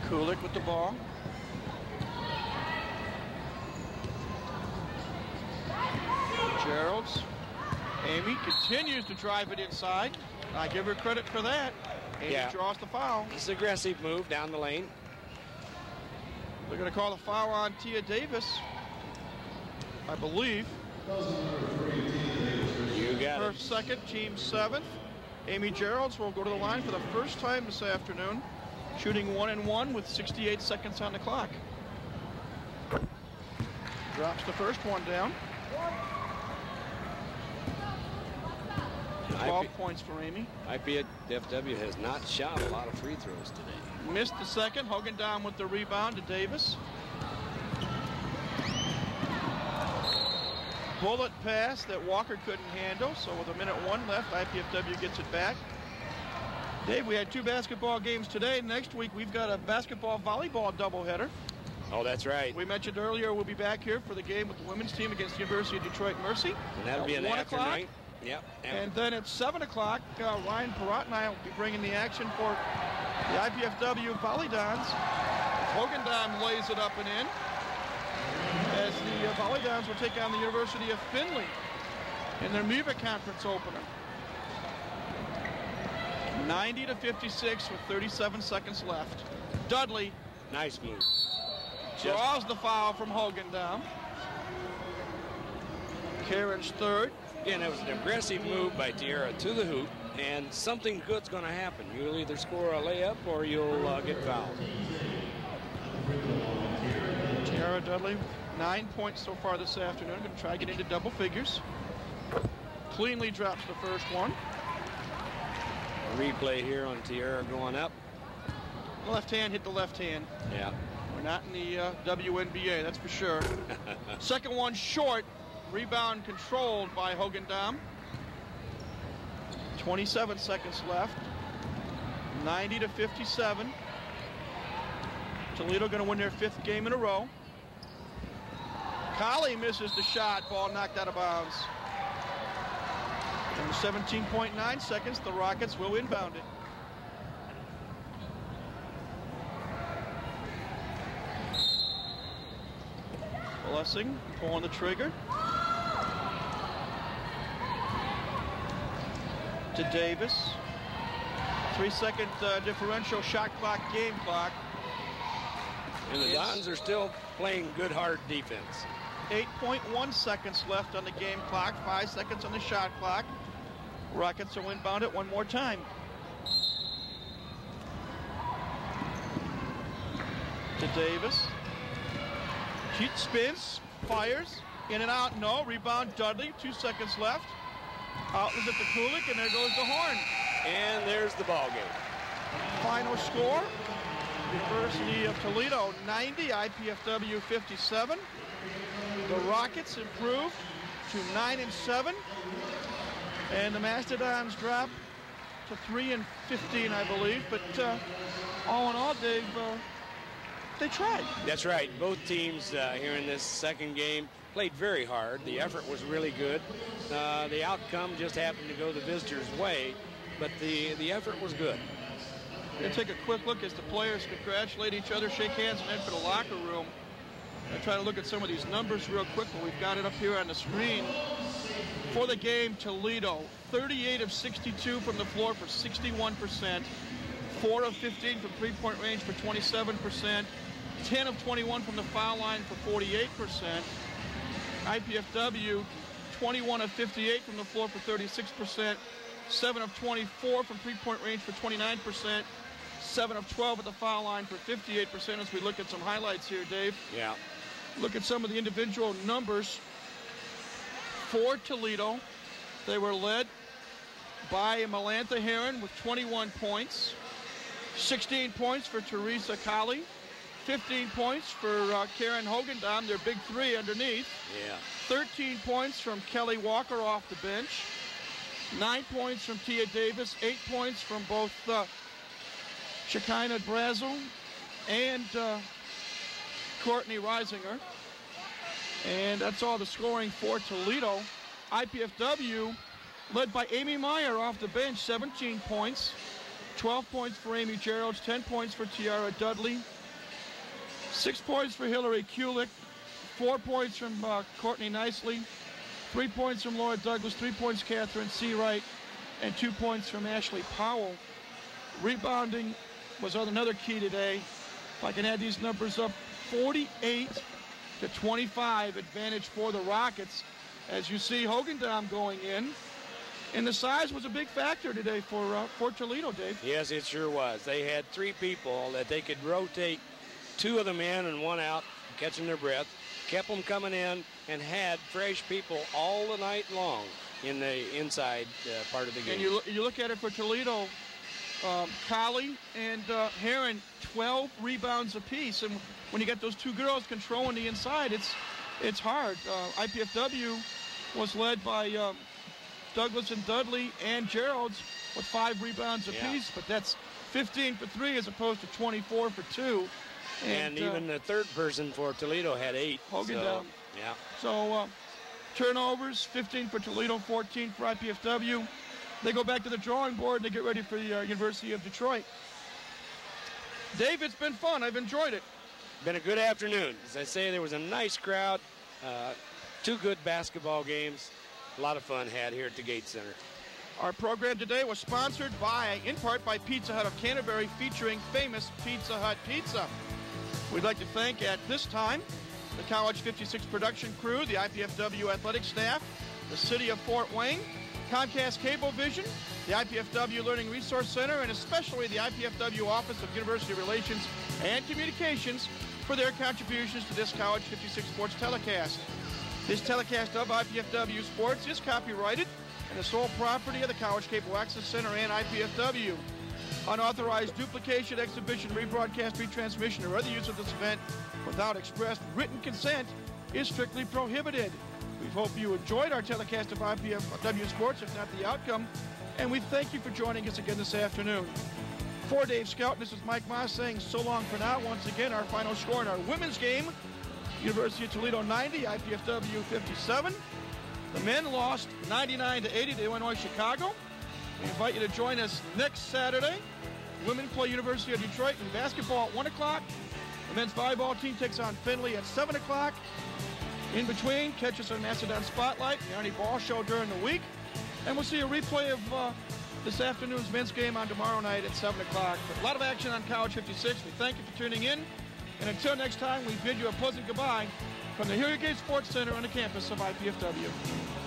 Kulik with the ball. Gerald's. Amy continues to drive it inside. I give her credit for that. Amy draws the foul. It's an aggressive move down the lane. They're going to call the foul on Tia Davis, I believe. You got her it. Second, team 7th. Amy Geralds will go to the line for the first time this afternoon, shooting 1-1 with 68 seconds on the clock. Drops the first one down. 12 points for Amy. IPFW has not shot a lot of free throws today. Missed the second. Hogendam with the rebound to Davis. Bullet pass that Walker couldn't handle, so with a minute 1 left, IPFW gets it back. Dave, we had 2 basketball games today. Next week, we've got a basketball-volleyball doubleheader. Oh, that's right. We mentioned earlier we'll be back here for the game with the women's team against the University of Detroit Mercy. And that'll be an 1 after o'clock. night. Yep. And then at 7 o'clock, Ryan Perrott and I will be bringing the action for the IPFW Volleydons. Hogendam lays it up and in, as the Volleydons will take on the University of Findlay in their MIVA conference opener. 90-56 with 37 seconds left. Dudley. Nice move. Draws the foul from Hogendam. Karen's third. Again, it was an aggressive move by Tierra to the hoop, and something good's going to happen. You'll either score a layup or you'll get fouled. Tierra Dudley, 9 points so far this afternoon. Going to try to get into double figures. Cleanly drops the first one. A replay here on Tierra going up. left hand hit the left hand. Yeah. We're not in the WNBA, that's for sure. Second one short. Rebound controlled by Hogendamm. 27 seconds left. 90-57. Toledo going to win their 5th game in a row. Colley misses the shot. Ball knocked out of bounds. In 17.9 seconds, the Rockets will inbound it. Blessing pulling the trigger. To Davis. 3-second differential, shot clock, game clock. And the Dons are still playing good, hard defense. 8.1 seconds left on the game clock, 5 seconds on the shot clock. Rockets will inbound it one more time. To Davis. She spins, fires, in and out, no. Rebound, Dudley, 2 seconds left. Out is it to Kulik, and there goes the horn. And there's the ball game. Final score, University of Toledo 90, IPFW 57. The Rockets improved to 9-7. And the Mastodons drop to 3-15, I believe. But all in all, Dave, they tried. That's right. Both teams here in this second game played very hard. The effort was really good. The outcome just happened to go the visitors' way, but the effort was good. We're going to take a quick look as the players congratulate each other, shake hands, and head for the locker room. I try to look at some of these numbers real quick, but we've got it up here on the screen. For the game, Toledo, 38 of 62 from the floor for 61%, 4 of 15 from three-point range for 27%, 10 of 21 from the foul line for 48%. IPFW, 21 of 58 from the floor for 36%, 7 of 24 from three-point range for 29%, 7 of 12 at the foul line for 58%. As we look at some highlights here, Dave. Yeah. Look at some of the individual numbers for Toledo. They were led by Melantha Heron with 21 points, 16 points for Teresa Colley, 15 points for Karen Hogendamm, their big three underneath. Yeah. 13 points from Kelly Walker off the bench. 9 points from Tia Davis. 8 points from both Shekinah Brazel and Courtney Reisinger. And that's all the scoring for Toledo. IPFW led by Amy Meyer off the bench, 17 points. 12 points for Amy Geralds, 10 points for Tiara Dudley. 6 points for Hillary Kulik, 4 points from Courtney Nicely, 3 points from Laura Douglas, 3 points Catherine Seawright, and 2 points from Ashley Powell. Rebounding was another key today. If I can add these numbers up, 48-25 advantage for the Rockets. As you see, Hogendamm going in. And the size was a big factor today for Toledo, Dave. Yes, it sure was. They had 3 people that they could rotate, 2 of them in and 1 out, catching their breath, kept them coming in, and had fresh people all the night long in the inside part of the game. And you look at it for Toledo, Colley and Heron, 12 rebounds apiece. And when you get those 2 girls controlling the inside, it's hard. IPFW was led by Douglas and Dudley and Geralds with 5 rebounds apiece, but that's 15 for 3 as opposed to 24 for 2. And even the third person for Toledo had 8. Hogendamm. Yeah. So turnovers, 15 for Toledo, 14 for IPFW. They go back to the drawing board and they get ready for the University of Detroit. Dave, it's been fun. I've enjoyed it. Been a good afternoon. As I say, there was a nice crowd, 2 good basketball games. A lot of fun had here at the Gates Center. Our program today was sponsored in part by Pizza Hut of Canterbury, featuring famous Pizza Hut pizza. We'd like to thank at this time the College 56 production crew, the IPFW athletic staff, the City of Fort Wayne, Comcast Cablevision, the IPFW Learning Resource Center, and especially the IPFW Office of University Relations and Communications for their contributions to this College 56 sports telecast. This telecast of IPFW Sports is copyrighted and the sole property of the College Cable Access Center and IPFW. Unauthorized duplication, exhibition, rebroadcast, retransmission, or other use of this event without express written consent is strictly prohibited. We hope you enjoyed our telecast of IPFW Sports, if not the outcome, and we thank you for joining us again this afternoon. For Dave Scout, this is Mike Moss saying so long for now. Once again, our final score in our women's game, University of Toledo 90, IPFW 57. The men lost 99-80 to Illinois Chicago. We invite you to join us next Saturday. Women play University of Detroit in basketball at 1 o'clock. The men's volleyball team takes on Findlay at 7 o'clock. In between, catch us on Macedon Spotlight, the Arnie Ball Show during the week. And we'll see a replay of this afternoon's men's game on tomorrow night at 7 o'clock. But a lot of action on College 56. We thank you for tuning in. And until next time, we bid you a pleasant goodbye from the Hilliard Gate Sports Center on the campus of IPFW.